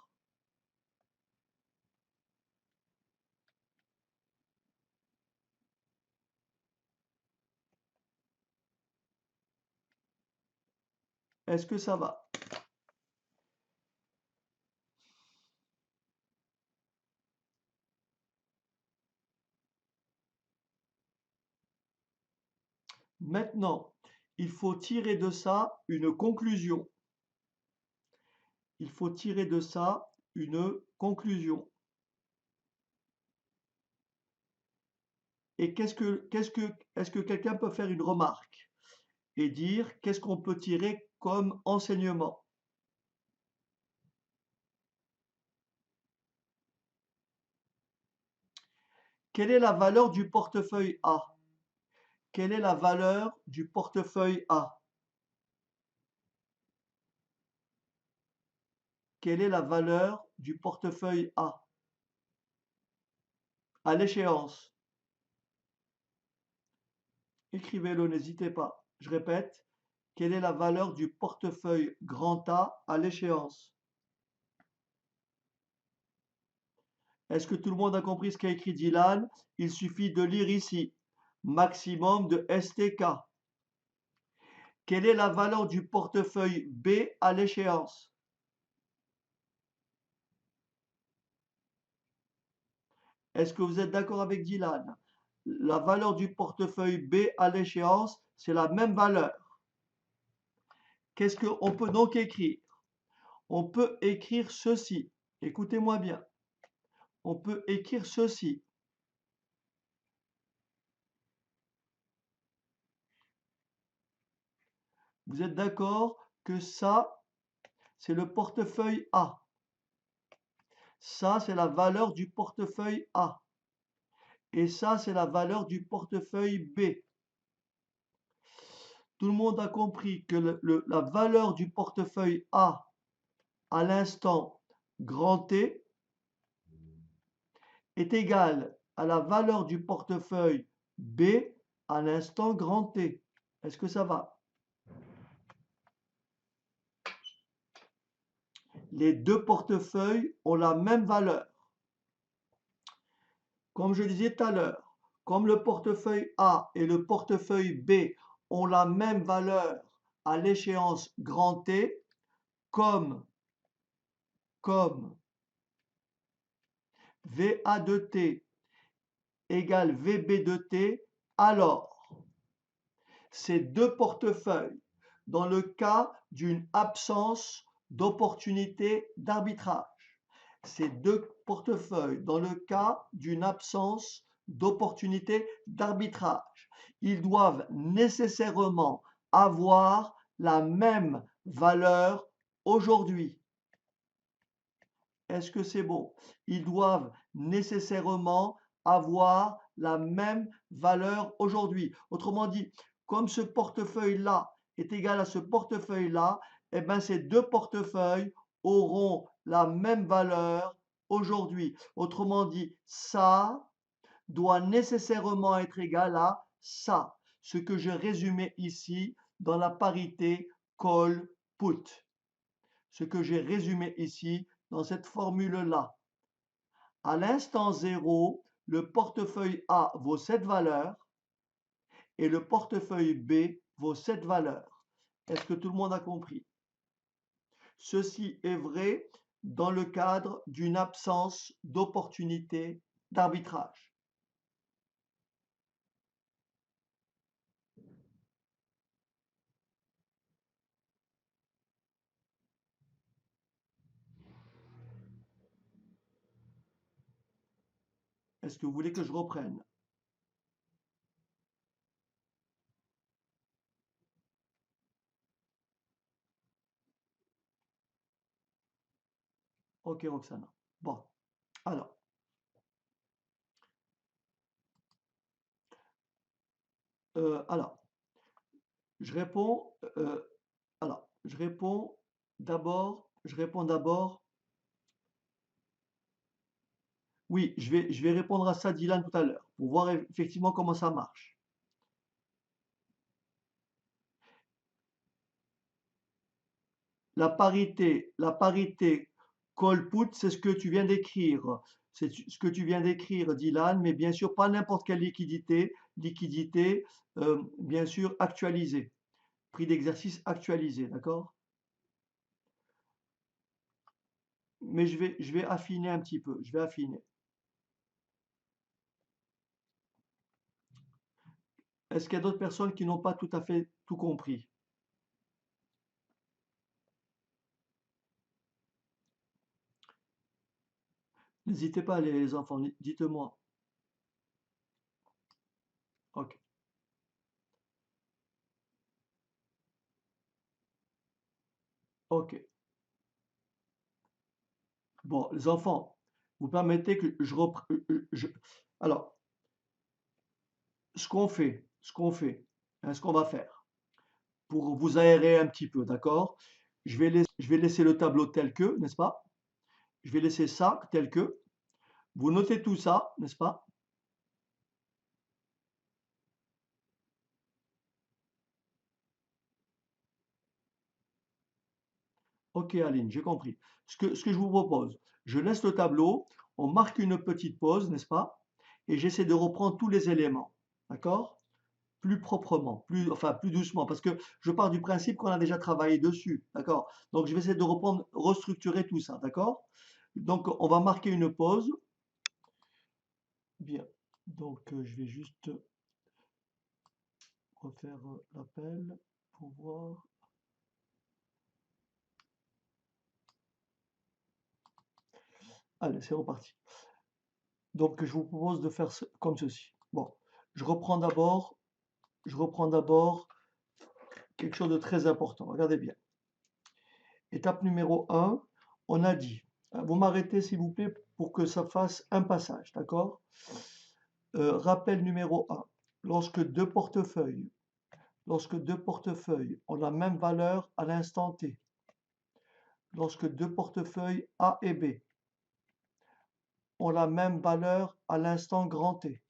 est-ce que ça va? Maintenant, il faut tirer de ça une conclusion. Il faut tirer de ça une conclusion. Et est-ce que quelqu'un peut faire une remarque et dire qu'est-ce qu'on peut tirer comme enseignement? Quelle est la valeur du portefeuille A? Quelle est la valeur du portefeuille A? Quelle est la valeur du portefeuille A? À l'échéance. Écrivez-le, n'hésitez pas. Je répète, quelle est la valeur du portefeuille grand A à l'échéance? Est-ce que tout le monde a compris ce qu'a écrit Dylan? Il suffit de lire ici. Maximum de STK. Quelle est la valeur du portefeuille B à l'échéance? Est-ce que vous êtes d'accord avec Dylan? La valeur du portefeuille B à l'échéance, c'est la même valeur. Qu'est-ce qu'on peut donc écrire? On peut écrire ceci. Écoutez-moi bien. On peut écrire ceci. Vous êtes d'accord que ça, c'est le portefeuille A. Ça, c'est la valeur du portefeuille A. Et ça, c'est la valeur du portefeuille B. Tout le monde a compris que la valeur du portefeuille A à l'instant grand T est égale à la valeur du portefeuille B à l'instant grand T. Est-ce que ça va? Les deux portefeuilles ont la même valeur. Comme je disais tout à l'heure, comme le portefeuille A et le portefeuille B ont la même valeur à l'échéance grand T, comme VA de T égale VB de T, alors ces deux portefeuilles, dans le cas d'une absence d'opportunité d'arbitrage, ces deux portefeuilles, dans le cas d'une absence d'opportunité d'arbitrage, ils doivent nécessairement avoir la même valeur aujourd'hui. Est-ce que c'est bon? Ils doivent nécessairement avoir la même valeur aujourd'hui. Autrement dit, comme ce portefeuille-là est égal à ce portefeuille-là, eh bien, ces deux portefeuilles auront la même valeur aujourd'hui. Autrement dit, ça doit nécessairement être égal à ça, ce que j'ai résumé ici dans la parité call-put, ce que j'ai résumé ici dans cette formule-là. À l'instant 0, le portefeuille A vaut cette valeur et le portefeuille B vaut cette valeur. Est-ce que tout le monde a compris? Ceci est vrai dans le cadre d'une absence d'opportunité d'arbitrage. Est-ce que vous voulez que je reprenne? Ok, Roxana. Bon, alors, alors, je réponds, je réponds d'abord. Oui, je vais répondre à ça, Dylan, tout à l'heure, pour voir effectivement comment ça marche. La parité call-put, c'est ce que tu viens d'écrire. C'est ce que tu viens d'écrire, Dylan, mais bien sûr, pas n'importe quelle liquidité, bien sûr, actualisée. Prix d'exercice actualisé, d'accord? Mais je vais affiner un petit peu, je vais affiner. Est-ce qu'il y a d'autres personnes qui n'ont pas tout à fait tout compris? N'hésitez pas, les enfants, dites-moi. Ok, ok. Bon, les enfants, vous permettez que je reprenne. Alors, ce qu'on va faire, pour vous aérer un petit peu, d'accord? Je vais laisser le tableau tel que, n'est-ce pas? Je vais laisser ça tel que. Vous notez tout ça, n'est-ce pas? Ok, Aline, j'ai compris. Ce que je vous propose, je laisse le tableau, on marque une petite pause, n'est-ce pas? Et j'essaie de reprendre tous les éléments, d'accord? Plus proprement, plus doucement, parce que je pars du principe qu'on a déjà travaillé dessus, d'accord? Donc je vais essayer de reprendre, restructurer tout ça, d'accord? Donc on va marquer une pause. Bien. Donc je vais juste refaire l'appel pour voir. Allez, c'est reparti. Donc je vous propose de faire comme ceci. Bon, je reprends d'abord, je reprends d'abord quelque chose de très important. Regardez bien. Étape numéro un, on a dit, vous m'arrêtez s'il vous plaît pour que ça fasse un passage, d'accord? Rappel numéro un, lorsque deux portefeuilles ont la même valeur à l'instant T, lorsque deux portefeuilles A et B ont la même valeur à l'instant grand T,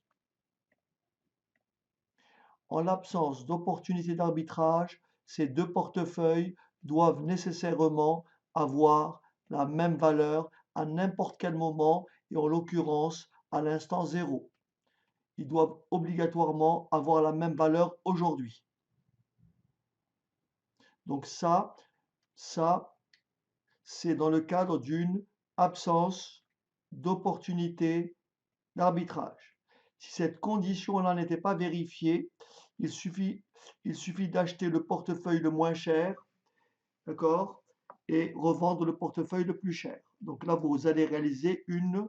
en l'absence d'opportunité d'arbitrage, ces deux portefeuilles doivent nécessairement avoir la même valeur à n'importe quel moment et en l'occurrence à l'instant zéro. Ils doivent obligatoirement avoir la même valeur aujourd'hui. Donc ça, c'est dans le cadre d'une absence d'opportunité d'arbitrage. Si cette condition n'était pas vérifiée, il suffit, il suffit d'acheter le portefeuille le moins cher, d'accord, et revendre le portefeuille le plus cher. Donc là, vous allez réaliser une,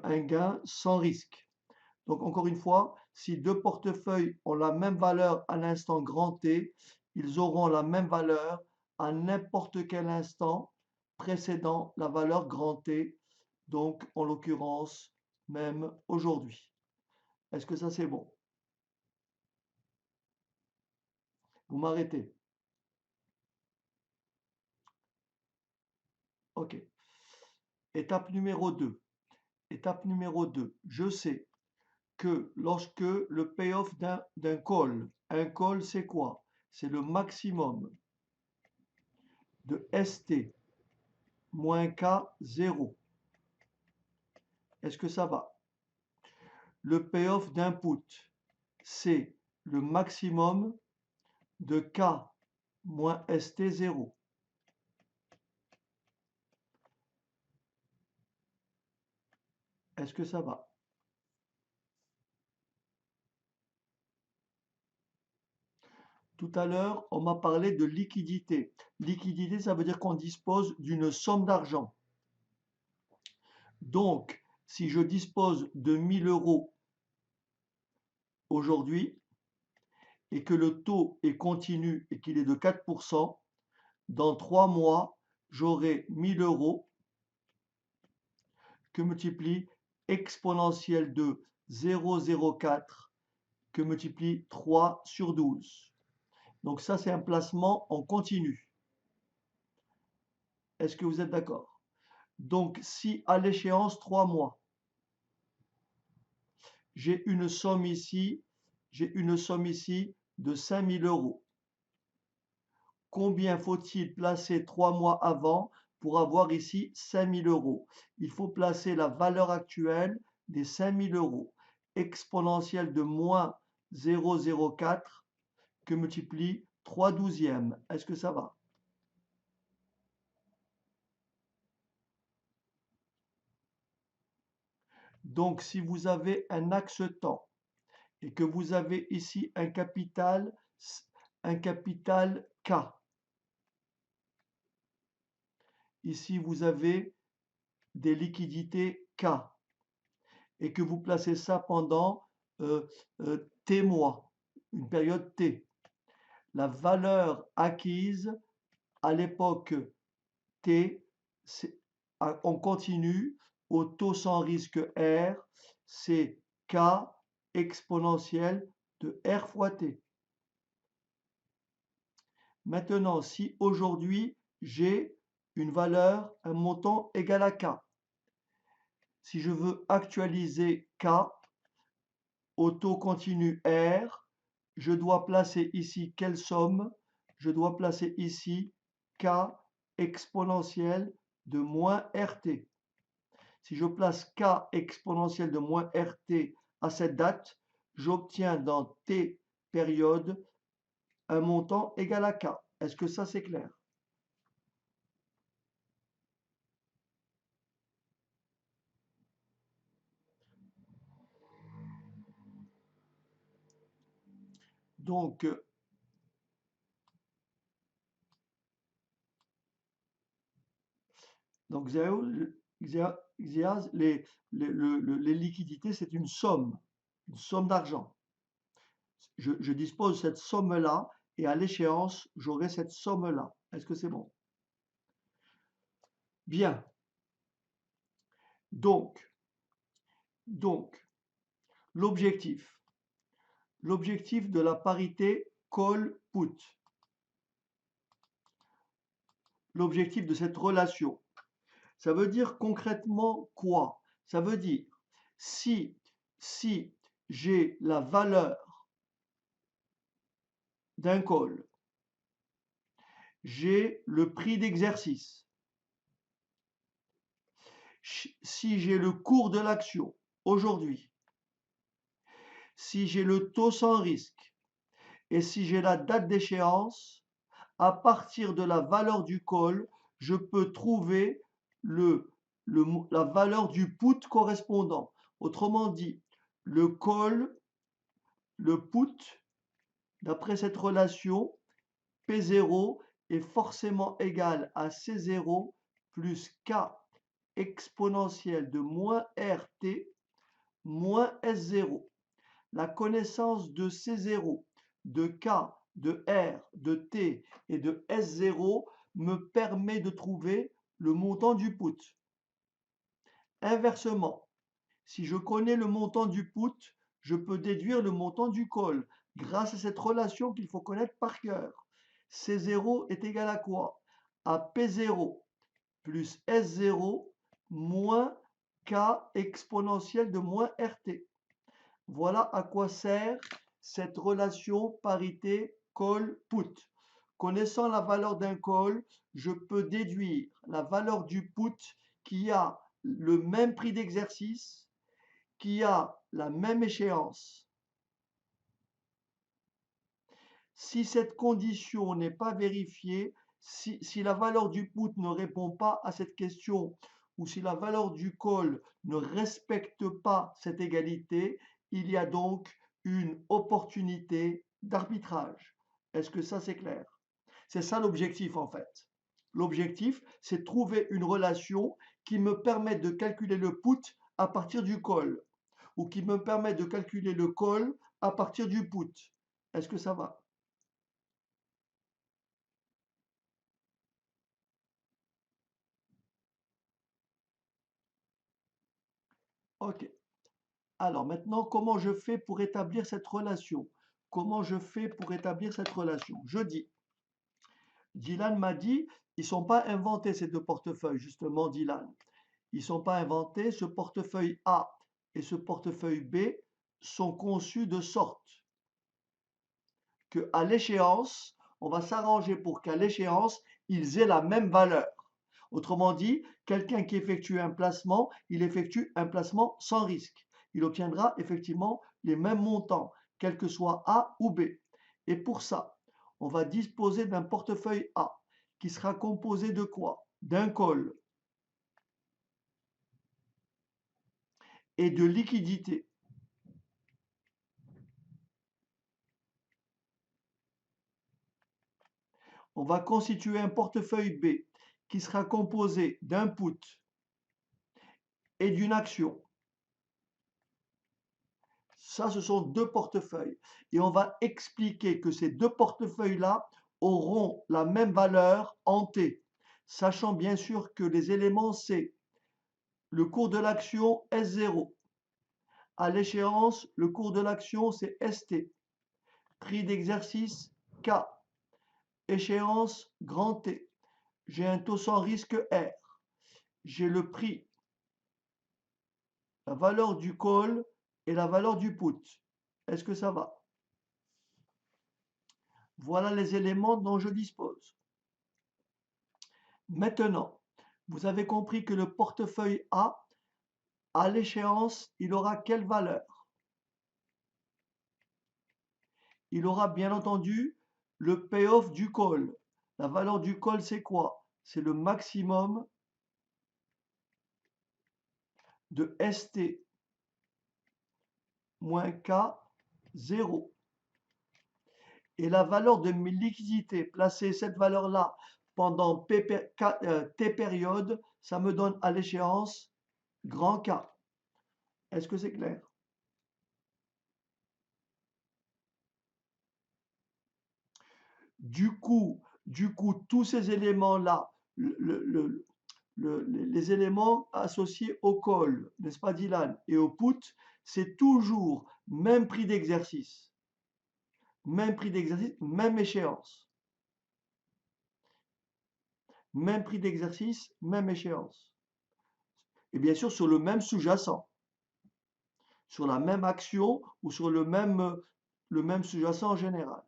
un gain sans risque. Donc encore une fois, si deux portefeuilles ont la même valeur à l'instant grand T, ils auront la même valeur à n'importe quel instant précédant la valeur grand T, donc en l'occurrence même aujourd'hui. Est-ce que ça c'est bon? Vous m'arrêtez. Ok. Étape numéro 2. Étape numéro 2. Je sais que lorsque le payoff d'un call, un call c'est quoi? C'est le maximum de ST moins K0. Est-ce que ça va? Le payoff d'un put, c'est le maximum de K moins ST0. Est-ce que ça va? Tout à l'heure, on m'a parlé de liquidité. Liquidité, ça veut dire qu'on dispose d'une somme d'argent. Donc, si je dispose de 1000 euros aujourd'hui et que le taux est continu et qu'il est de 4%, dans 3 mois, j'aurai 1000 euros que multiplie exponentielle de 0,04 que multiplie 3 sur 12. Donc ça, c'est un placement en continu. Est-ce que vous êtes d'accord? Donc si à l'échéance 3 mois, j'ai une somme ici de 5000 euros. Combien faut-il placer 3 mois avant pour avoir ici 5000 euros? Il faut placer la valeur actuelle des 5000 euros, exponentielle de moins 0,04 que multiplie 3 douzièmes. Est-ce que ça va? Donc si vous avez un axe temps et que vous avez ici un capital K, ici vous avez des liquidités K, et que vous placez ça pendant T mois, une période T. La valeur acquise à l'époque T, on continue au taux sans risque R, c'est K exponentielle de R fois T. Maintenant, si aujourd'hui j'ai une valeur, un montant égal à K, si je veux actualiser K au taux continu R, je dois placer ici quelle somme? Je dois placer ici K exponentielle de moins RT. Si je place K exponentielle de moins RT à cette date, j'obtiens dans T période un montant égal à K. Est-ce que ça c'est clair? Donc, les liquidités, c'est une somme d'argent. Je dispose de cette somme-là et à l'échéance, j'aurai cette somme-là. Est-ce que c'est bon? Bien. Donc, l'objectif. L'objectif de la parité call-put. L'objectif de cette relation. Ça veut dire concrètement quoi? Ça veut dire si j'ai la valeur d'un call, j'ai le prix d'exercice. Si j'ai le cours de l'action aujourd'hui, si j'ai le taux sans risque et si j'ai la date d'échéance, à partir de la valeur du call, je peux trouver la valeur du put correspondant. Autrement dit, le call, le put, d'après cette relation, P0 est forcément égal à C0 plus K exponentielle de moins RT moins S0. La connaissance de C0, de K, de R, de T et de S0 me permet de trouver le montant du put. Inversement, si je connais le montant du put, je peux déduire le montant du call grâce à cette relation qu'il faut connaître par cœur. C0 est égal à quoi? À P0 plus S0 moins K exponentielle de moins RT. Voilà à quoi sert cette relation parité col-put. Connaissant la valeur d'un col, je peux déduire la valeur du put qui a le même prix d'exercice, qui a la même échéance. Si cette condition n'est pas vérifiée, si la valeur du put ne répond pas à cette question, ou si la valeur du call ne respecte pas cette égalité, il y a donc une opportunité d'arbitrage. Est-ce que ça c'est clair? C'est ça l'objectif en fait. L'objectif, c'est de trouver une relation qui me permette de calculer le put à partir du call, ou qui me permette de calculer le call à partir du put. Est-ce que ça va? Ok. Alors maintenant, comment je fais pour établir cette relation? Comment je fais pour établir cette relation? Je dis, Dylan m'a dit, ils ne sont pas inventés ces deux portefeuilles, justement, Dylan. Ils ne sont pas inventés. Ce portefeuille A et ce portefeuille B sont conçus de sorte qu'à l'échéance, on va s'arranger pour qu'à l'échéance, ils aient la même valeur. Autrement dit, quelqu'un qui effectue un placement, il effectue un placement sans risque. Il obtiendra effectivement les mêmes montants, quel que soit A ou B. Et pour ça, on va disposer d'un portefeuille A qui sera composé de quoi? D'un call et de liquidité. On va constituer un portefeuille B qui sera composé d'un put et d'une action. Ça, ce sont deux portefeuilles. Et on va expliquer que ces deux portefeuilles-là auront la même valeur en T, sachant bien sûr que les éléments, c'est le cours de l'action S0. À l'échéance, le cours de l'action, c'est ST. Prix d'exercice K. Échéance grand T. J'ai un taux sans risque R. J'ai le prix, la valeur du call et la valeur du put. Est-ce que ça va? Voilà les éléments dont je dispose. Maintenant, vous avez compris que le portefeuille A, à l'échéance, il aura quelle valeur? Il aura bien entendu le payoff du call. La valeur du call, c'est quoi? C'est le maximum de ST moins K 0. Et la valeur de mes liquidités, placer cette valeur-là pendant T périodes, ça me donne à l'échéance grand K. Est-ce que c'est clair? Du coup, tous ces éléments-là, les éléments associés au call, n'est-ce pas Dylan, et au put, c'est toujours même prix d'exercice. Même prix d'exercice, même échéance. Même prix d'exercice, même échéance. Et bien sûr sur le même sous-jacent. Sur la même action ou sur le même sous-jacent en général.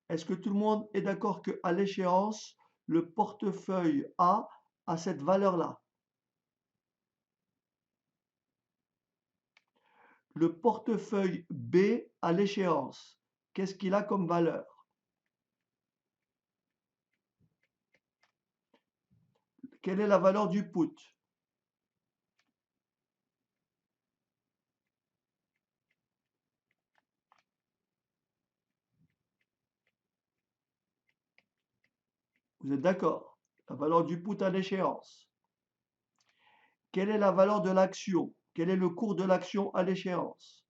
Est-ce que tout le monde est d'accord qu'à l'échéance, le portefeuille A a cette valeur-là? Le portefeuille B à l'échéance, qu'est-ce qu'il a comme valeur? Quelle est la valeur du put? Vous êtes d'accord? La valeur du put à l'échéance. Quelle est la valeur de l'action? Quel est le cours de l'action à l'échéance?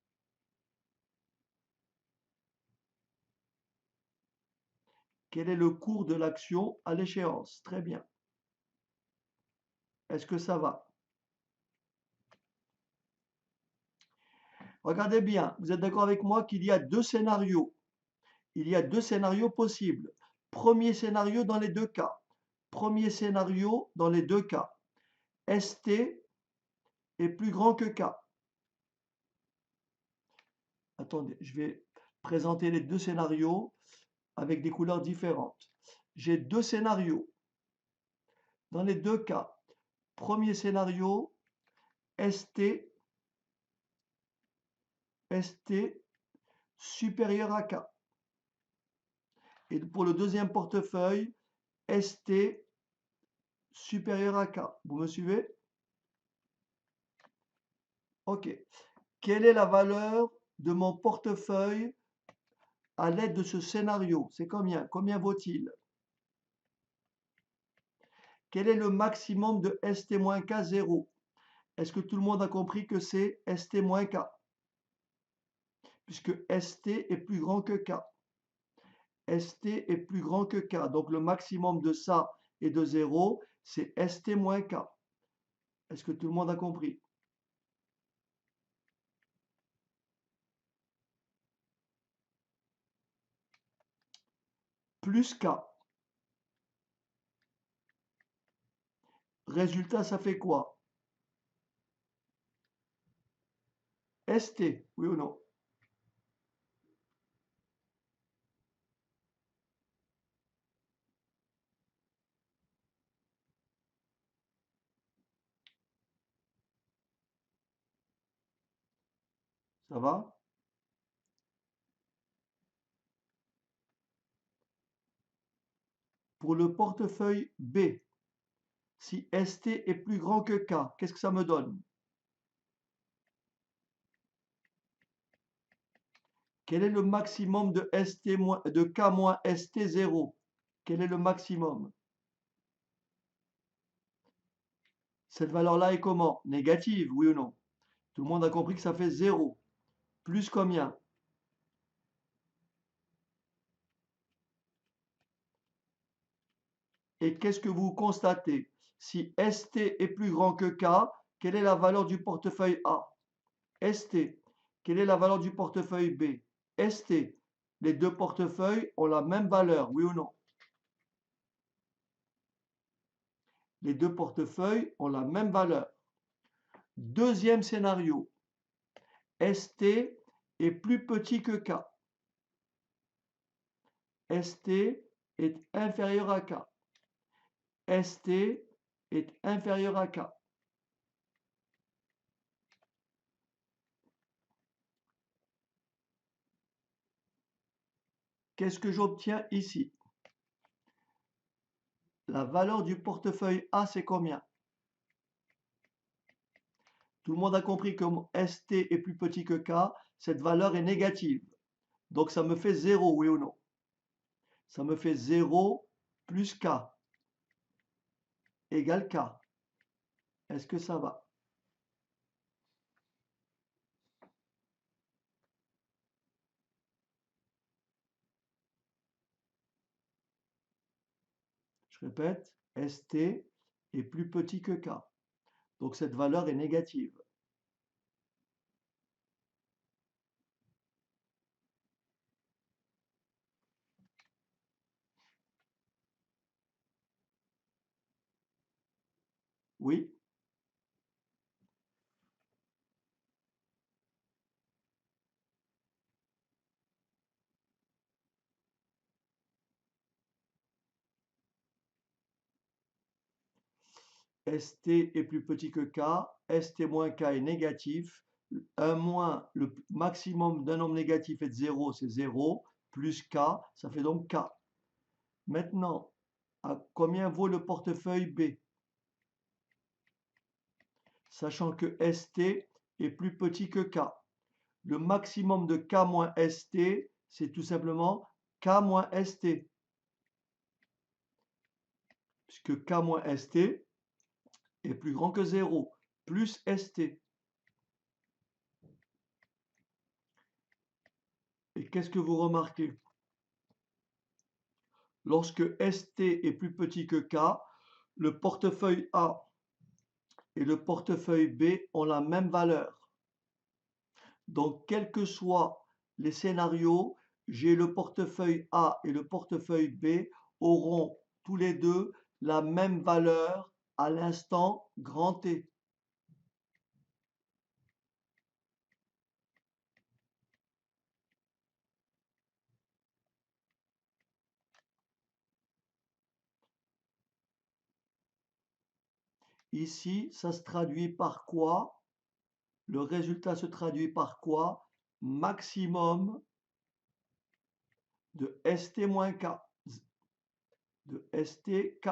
Quel est le cours de l'action à l'échéance? Très bien. Est-ce que ça va? Regardez bien, vous êtes d'accord avec moi qu'il y a deux scénarios. Il y a deux scénarios possibles. Premier scénario dans les deux cas. Premier scénario dans les deux cas. ST est plus grand que K. Attendez, je vais présenter les deux scénarios avec des couleurs différentes. J'ai deux scénarios. Dans les deux cas, premier scénario, ST supérieur à K. Et pour le deuxième portefeuille, ST supérieur à K. Vous me suivez? OK. Quelle est la valeur de mon portefeuille à l'aide de ce scénario? C'est combien? Combien vaut-il? Quel est le maximum de ST-K 0? Est-ce que tout le monde a compris que c'est ST-K? Puisque ST est plus grand que K. ST est plus grand que K. Donc le maximum de ça et de 0, c'est ST-K. Est-ce que tout le monde a compris? Plus K. Résultat, ça fait quoi? ST, oui ou non? Ça va? Pour le portefeuille B, si ST est plus grand que K, qu'est-ce que ça me donne? Quel est le maximum de de K moins ST0? Quel est le maximum? Cette valeur-là est comment? Négative, oui ou non? Tout le monde a compris que ça fait 0. Plus combien? Et qu'est-ce que vous constatez? Si ST est plus grand que K, quelle est la valeur du portefeuille A? ST. Quelle est la valeur du portefeuille B? ST. Les deux portefeuilles ont la même valeur, oui ou non? Les deux portefeuilles ont la même valeur. Deuxième scénario. ST est plus petit que K. ST est inférieur à K. ST est inférieur à K. Qu'est-ce que j'obtiens ici? La valeur du portefeuille A, c'est combien? Tout le monde a compris que ST est plus petit que K, cette valeur est négative. Donc ça me fait 0, oui ou non? Ça me fait 0 plus K égale K. Est-ce que ça va? Je répète, ST est plus petit que K. Donc cette valeur est négative. Oui? ST est plus petit que K, ST moins K est négatif, 1 moins le maximum d'un nombre négatif est de 0, c'est 0, plus K, ça fait donc K. Maintenant, à combien vaut le portefeuille B? Sachant que ST est plus petit que K. Le maximum de K moins ST, c'est tout simplement K moins ST. Puisque K moins ST est plus grand que 0, plus ST. Et qu'est-ce que vous remarquez? Lorsque ST est plus petit que K, le portefeuille A et le portefeuille B ont la même valeur. Donc, quels que soient les scénarios, j'ai le portefeuille A et le portefeuille B auront tous les deux la même valeur à l'instant grand T. Ici, ça se traduit par quoi? Le résultat se traduit par quoi? Maximum de st-k. De stk.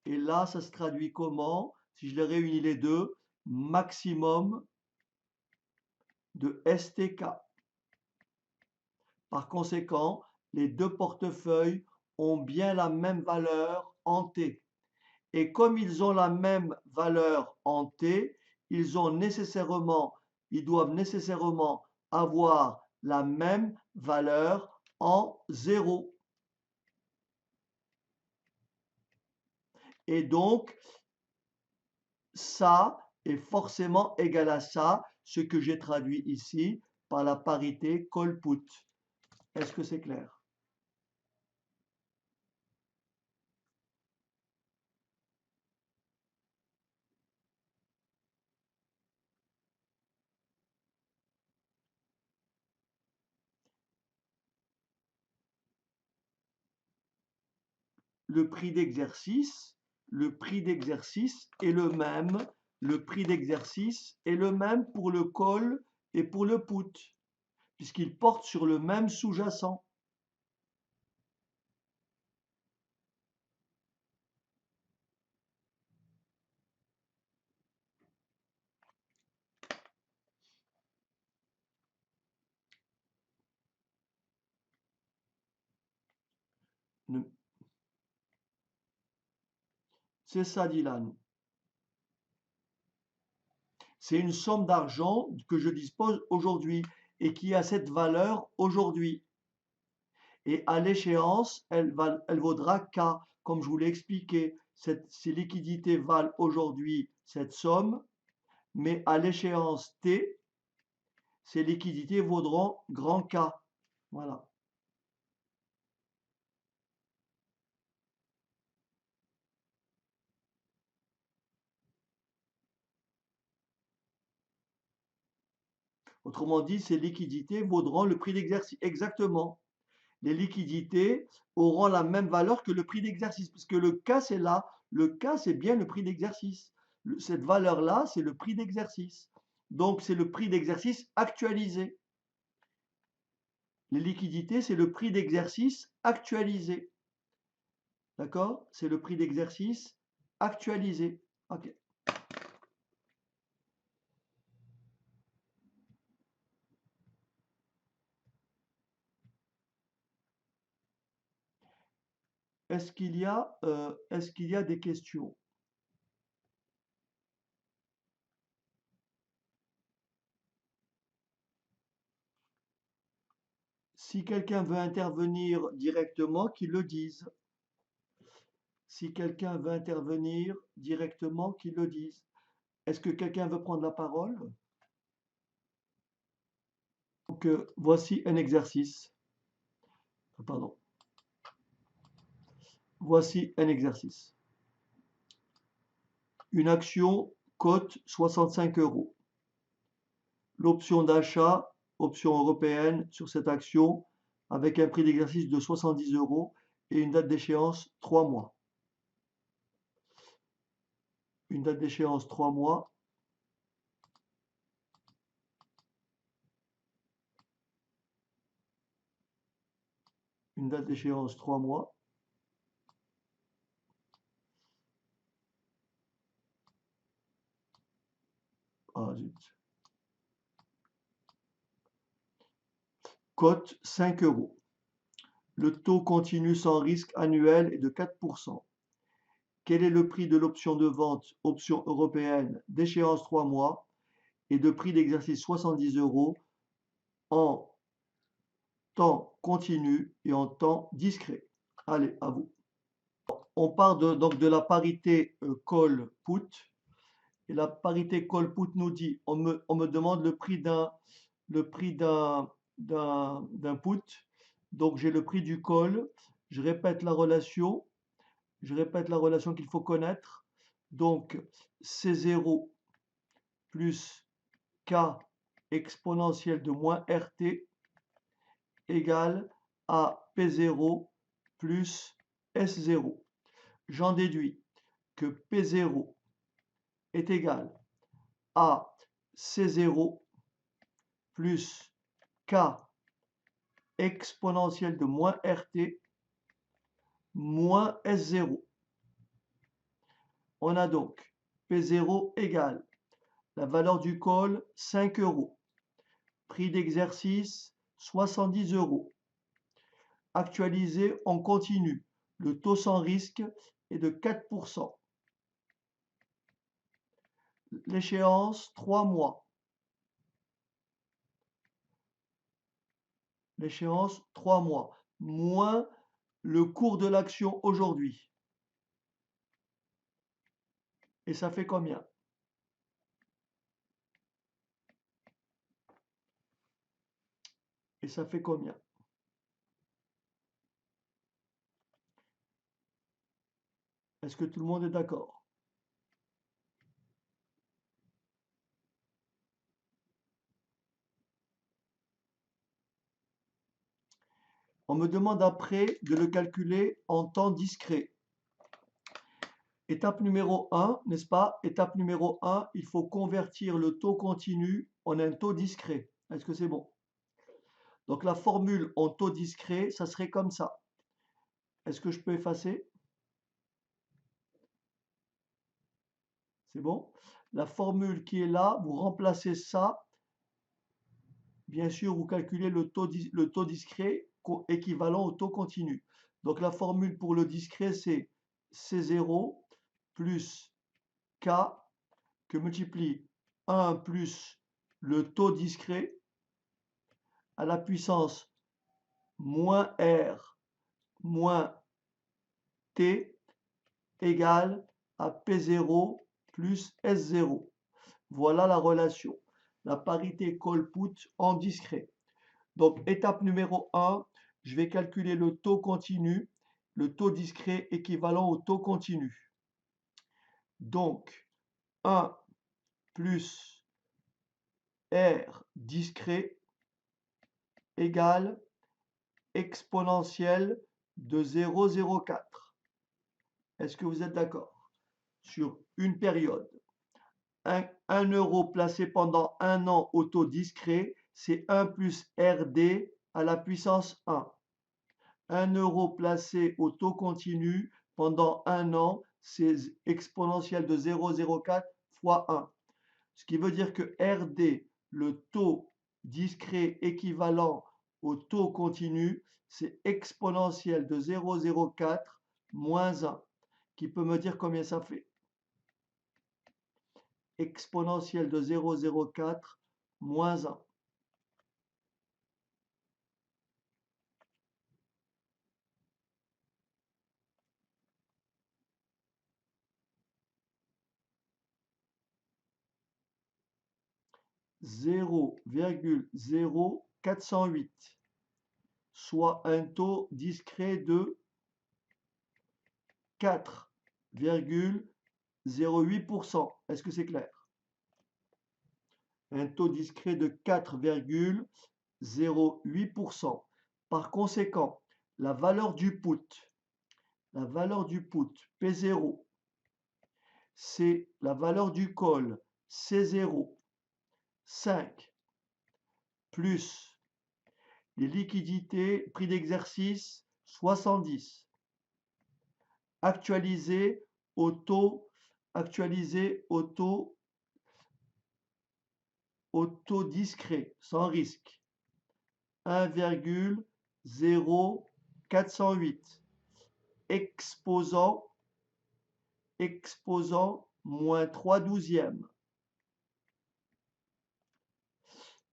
Et là, ça se traduit comment? Si je les réunis les deux, maximum de stk. Par conséquent, les deux portefeuilles ont bien la même valeur en T. Et comme ils ont la même valeur en T, ils doivent nécessairement avoir la même valeur en 0. Et donc, ça est forcément égal à ça, ce que j'ai traduit ici par la parité call-put. Est-ce que c'est clair? Le prix d'exercice est le même. Le prix d'exercice est le même pour le call et pour le put, puisqu'ils portent sur le même sous-jacent. C'est ça, Dylan. C'est une somme d'argent que je dispose aujourd'hui et qui a cette valeur aujourd'hui. Et à l'échéance, elle vaudra K, comme je vous l'ai expliqué. Ces liquidités valent aujourd'hui cette somme, mais à l'échéance T, ces liquidités vaudront grand K. Voilà. Autrement dit, ces liquidités vaudront le prix d'exercice. Exactement. Les liquidités auront la même valeur que le prix d'exercice, puisque le K, c'est là. Le K, c'est bien le prix d'exercice. Cette valeur-là, c'est le prix d'exercice. Donc, c'est le prix d'exercice actualisé. Les liquidités, c'est le prix d'exercice actualisé. D'accord? C'est le prix d'exercice actualisé. OK. Est-ce qu'il y a des questions? Si quelqu'un veut intervenir directement, qu'il le dise. Si quelqu'un veut intervenir directement, qu'il le dise. Est-ce que quelqu'un veut prendre la parole? Donc, voici un exercice. Pardon. Voici un exercice. Une action cote 65 €. L'option d'achat, option européenne sur cette action, avec un prix d'exercice de 70 € et une date d'échéance 3 mois. Une date d'échéance 3 mois. Une date d'échéance 3 mois. Ah zut. Cote 5 €. Le taux continu sans risque annuel est de 4%. Quel est le prix de l'option de vente option européenne d'échéance 3 mois et de prix d'exercice 70 € en temps continu et en temps discret? Allez, à vous. On part donc de la parité call-put. Et la parité call-put nous dit, on me demande le prix d'un put. Donc j'ai le prix du call Je répète la relation. Je répète la relation qu'il faut connaître. Donc, C0 plus K exponentielle de moins RT égale à P0 plus S0. J'en déduis que P0 est égal à C0 plus K exponentielle de moins RT moins S0. On a donc P0 égale la valeur du col 5 euros, prix d'exercice 70 euros. Actualisé en continu, le taux sans risque est de 4%. L'échéance 3 mois. L'échéance 3 mois, moins le cours de l'action aujourd'hui. Et ça fait combien? Et ça fait combien? Est-ce que tout le monde est d'accord? On me demande après de le calculer en temps discret. Étape numéro 1, n'est-ce pas? Étape numéro 1, il faut convertir le taux continu en un taux discret. Est-ce que c'est bon? Donc la formule en taux discret, ça serait comme ça. Est-ce que je peux effacer? C'est bon? La formule qui est là, vous remplacez ça. Bien sûr, vous calculez le taux discret équivalent au taux continu. Donc la formule pour le discret, c'est C0 plus K que multiplie 1 plus le taux discret à la puissance moins R moins T égale à P0 plus S0. Voilà la relation. La parité call-put en discret. Donc, étape numéro 1, je vais calculer le taux continu, le taux discret équivalent au taux continu. Donc, 1 plus R discret égale exponentielle de 0,04. Est-ce que vous êtes d'accord? Sur une période. 1 euro placé pendant 1 an au taux discret, c'est 1 plus RD à la puissance 1. 1 euro placé au taux continu pendant 1 an, c'est exponentielle de 0,04 fois 1. Ce qui veut dire que RD, le taux discret équivalent au taux continu, c'est exponentielle de 0,04 moins 1. Qui peut me dire combien ça fait? Exponentielle de 0,04 moins 1. Zéro virgule 0,408, soit un taux discret de 4,08%. Est-ce que c'est clair? Un taux discret de 4,08%. Par conséquent, la valeur du put P0, c'est la valeur du call C0, 5, plus les liquidités, prix d'exercice 70, actualisé au taux discret, sans risque, 1,0408, exposant moins 3 douzièmes,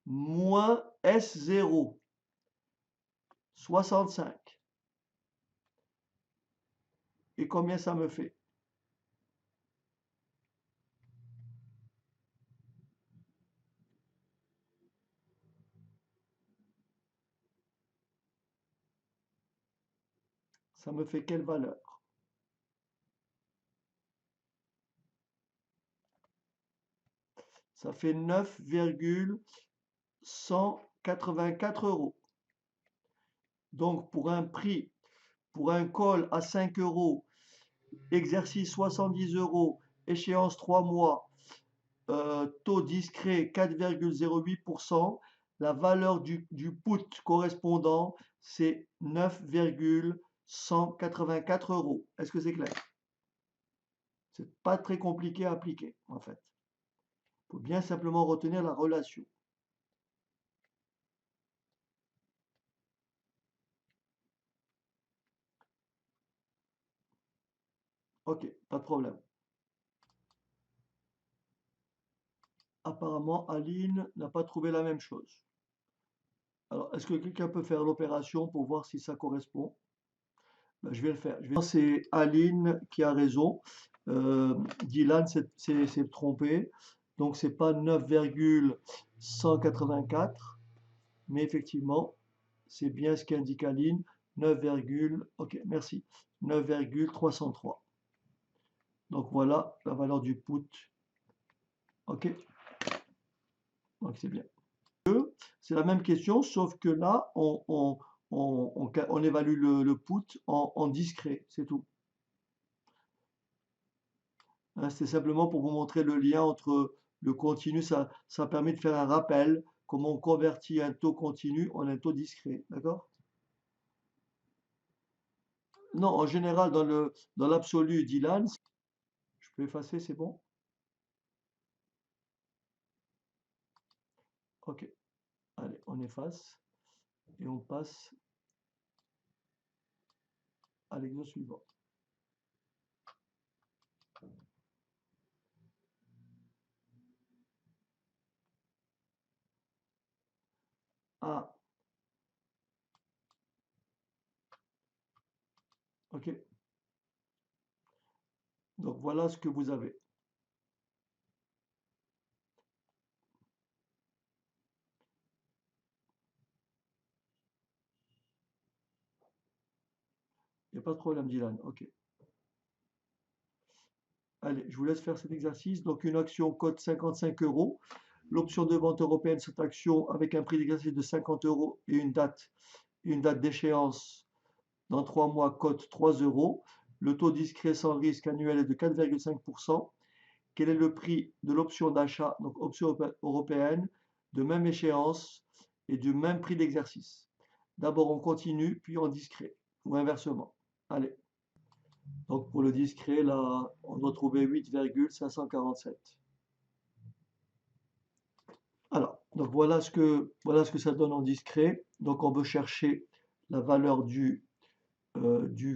moins S0, 65. Et combien ça me fait? Ça me fait quelle valeur? Ça fait 9,184 euros. Donc pour un prix, pour un call à 5 euros, exercice 70 euros, échéance 3 mois, taux discret 4,08%, la valeur du put correspondant, c'est 9,184 euros. Est-ce que c'est clair? C'est pas très compliqué à appliquer, en fait. Il faut bien simplement retenir la relation. Ok, pas de problème. Apparemment, Aline n'a pas trouvé la même chose. Alors, est-ce que quelqu'un peut faire l'opération pour voir si ça correspond? Ben, je vais le faire. C'est Aline qui a raison. Dylan s'est trompé. Donc, c'est pas 9,184, mais effectivement, c'est bien ce qu'indique Aline. 9, ok, merci. 9,303. Donc, voilà la valeur du put. Ok, donc c'est bien. C'est la même question, sauf que là, on évalue le put en discret, c'est tout. Hein, c'est simplement pour vous montrer le lien entre le continu, ça permet de faire un rappel, comment on convertit un taux continu en un taux discret, d'accord? Non, en général, dans l'absolu, Dylan, je peux effacer, c'est bon? Ok, allez, on efface et on passe à l'exemple suivant. Ah, ok. Donc voilà ce que vous avez. Il n'y a pas de problème, Dylan. Ok. Allez, je vous laisse faire cet exercice. Donc, une action cote 55 euros. L'option de vente européenne, cette action avec un prix d'exercice de 50 euros et une date d'échéance dans 3 mois cote 3 euros. Le taux discret sans risque annuel est de 4,5%. Quel est le prix de l'option d'achat, donc option européenne, de même échéance et du même prix d'exercice? D'abord on continue, puis en discret, ou inversement. Allez. Donc pour le discret, là, on doit trouver 8,547. Alors, donc voilà ce que ça donne en discret. Donc on veut chercher la valeur du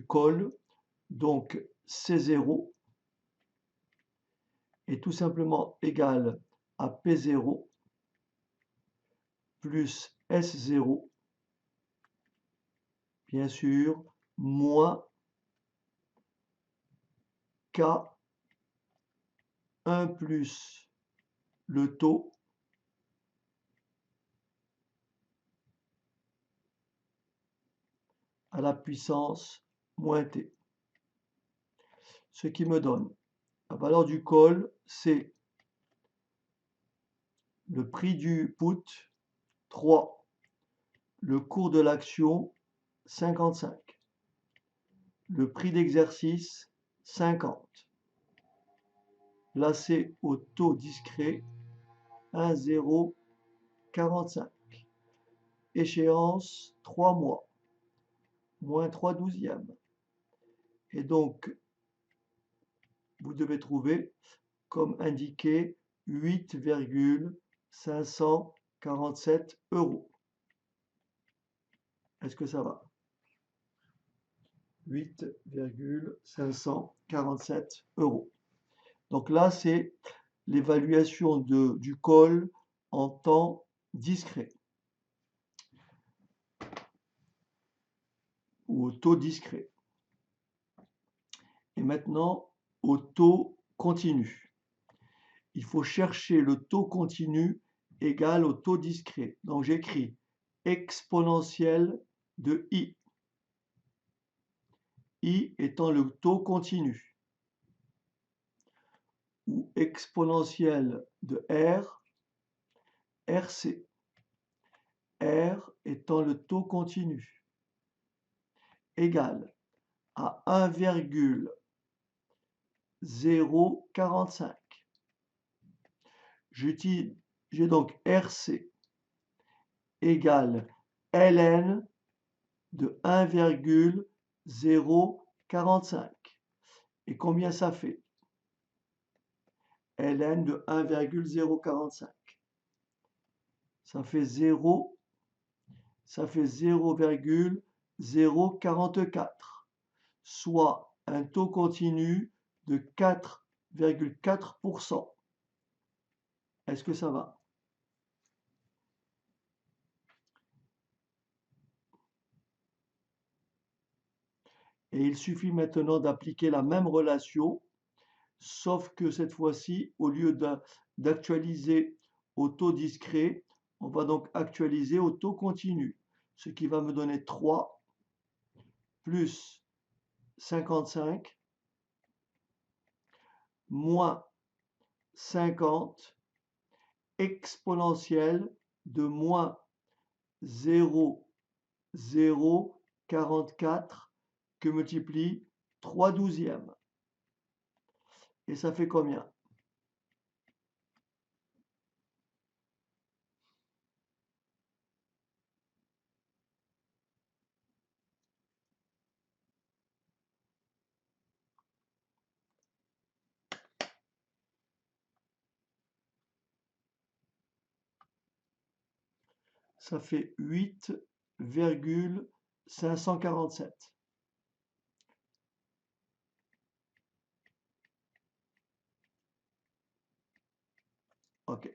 call. Donc C0 est tout simplement égal à P0 plus S0, bien sûr, moins K1 plus le taux à la puissance moins T. Ce qui me donne la valeur du call, c'est le prix du put 3, le cours de l'action 55, le prix d'exercice 50, placé au taux discret 1,045, échéance 3 mois, moins 3 douzièmes. Et donc, vous devez trouver, comme indiqué, 8,547 euros. Est-ce que ça va? 8,547 euros. Donc là, c'est l'évaluation du call en temps discret ou au taux discret. Et maintenant, au taux continu. Il faut chercher le taux continu égal au taux discret. Donc j'écris exponentielle de i I étant le taux continu, ou exponentielle de R, RC. R étant le taux continu, égale à 1,045. J'ai donc RC égale ln de 1,045. Et combien ça fait? Ln de 1,045. Ça fait 0,044, soit un taux continu de 4,4%. Est-ce que ça va? Et il suffit maintenant d'appliquer la même relation, sauf que cette fois-ci, au lieu d'actualiser au taux discret, on va donc actualiser au taux continu, ce qui va me donner 3 plus 55 moins 50 exponentielle de moins 0,044 que multiplie 3 douzièmes. Et ça fait combien? Ça fait 8,547. OK.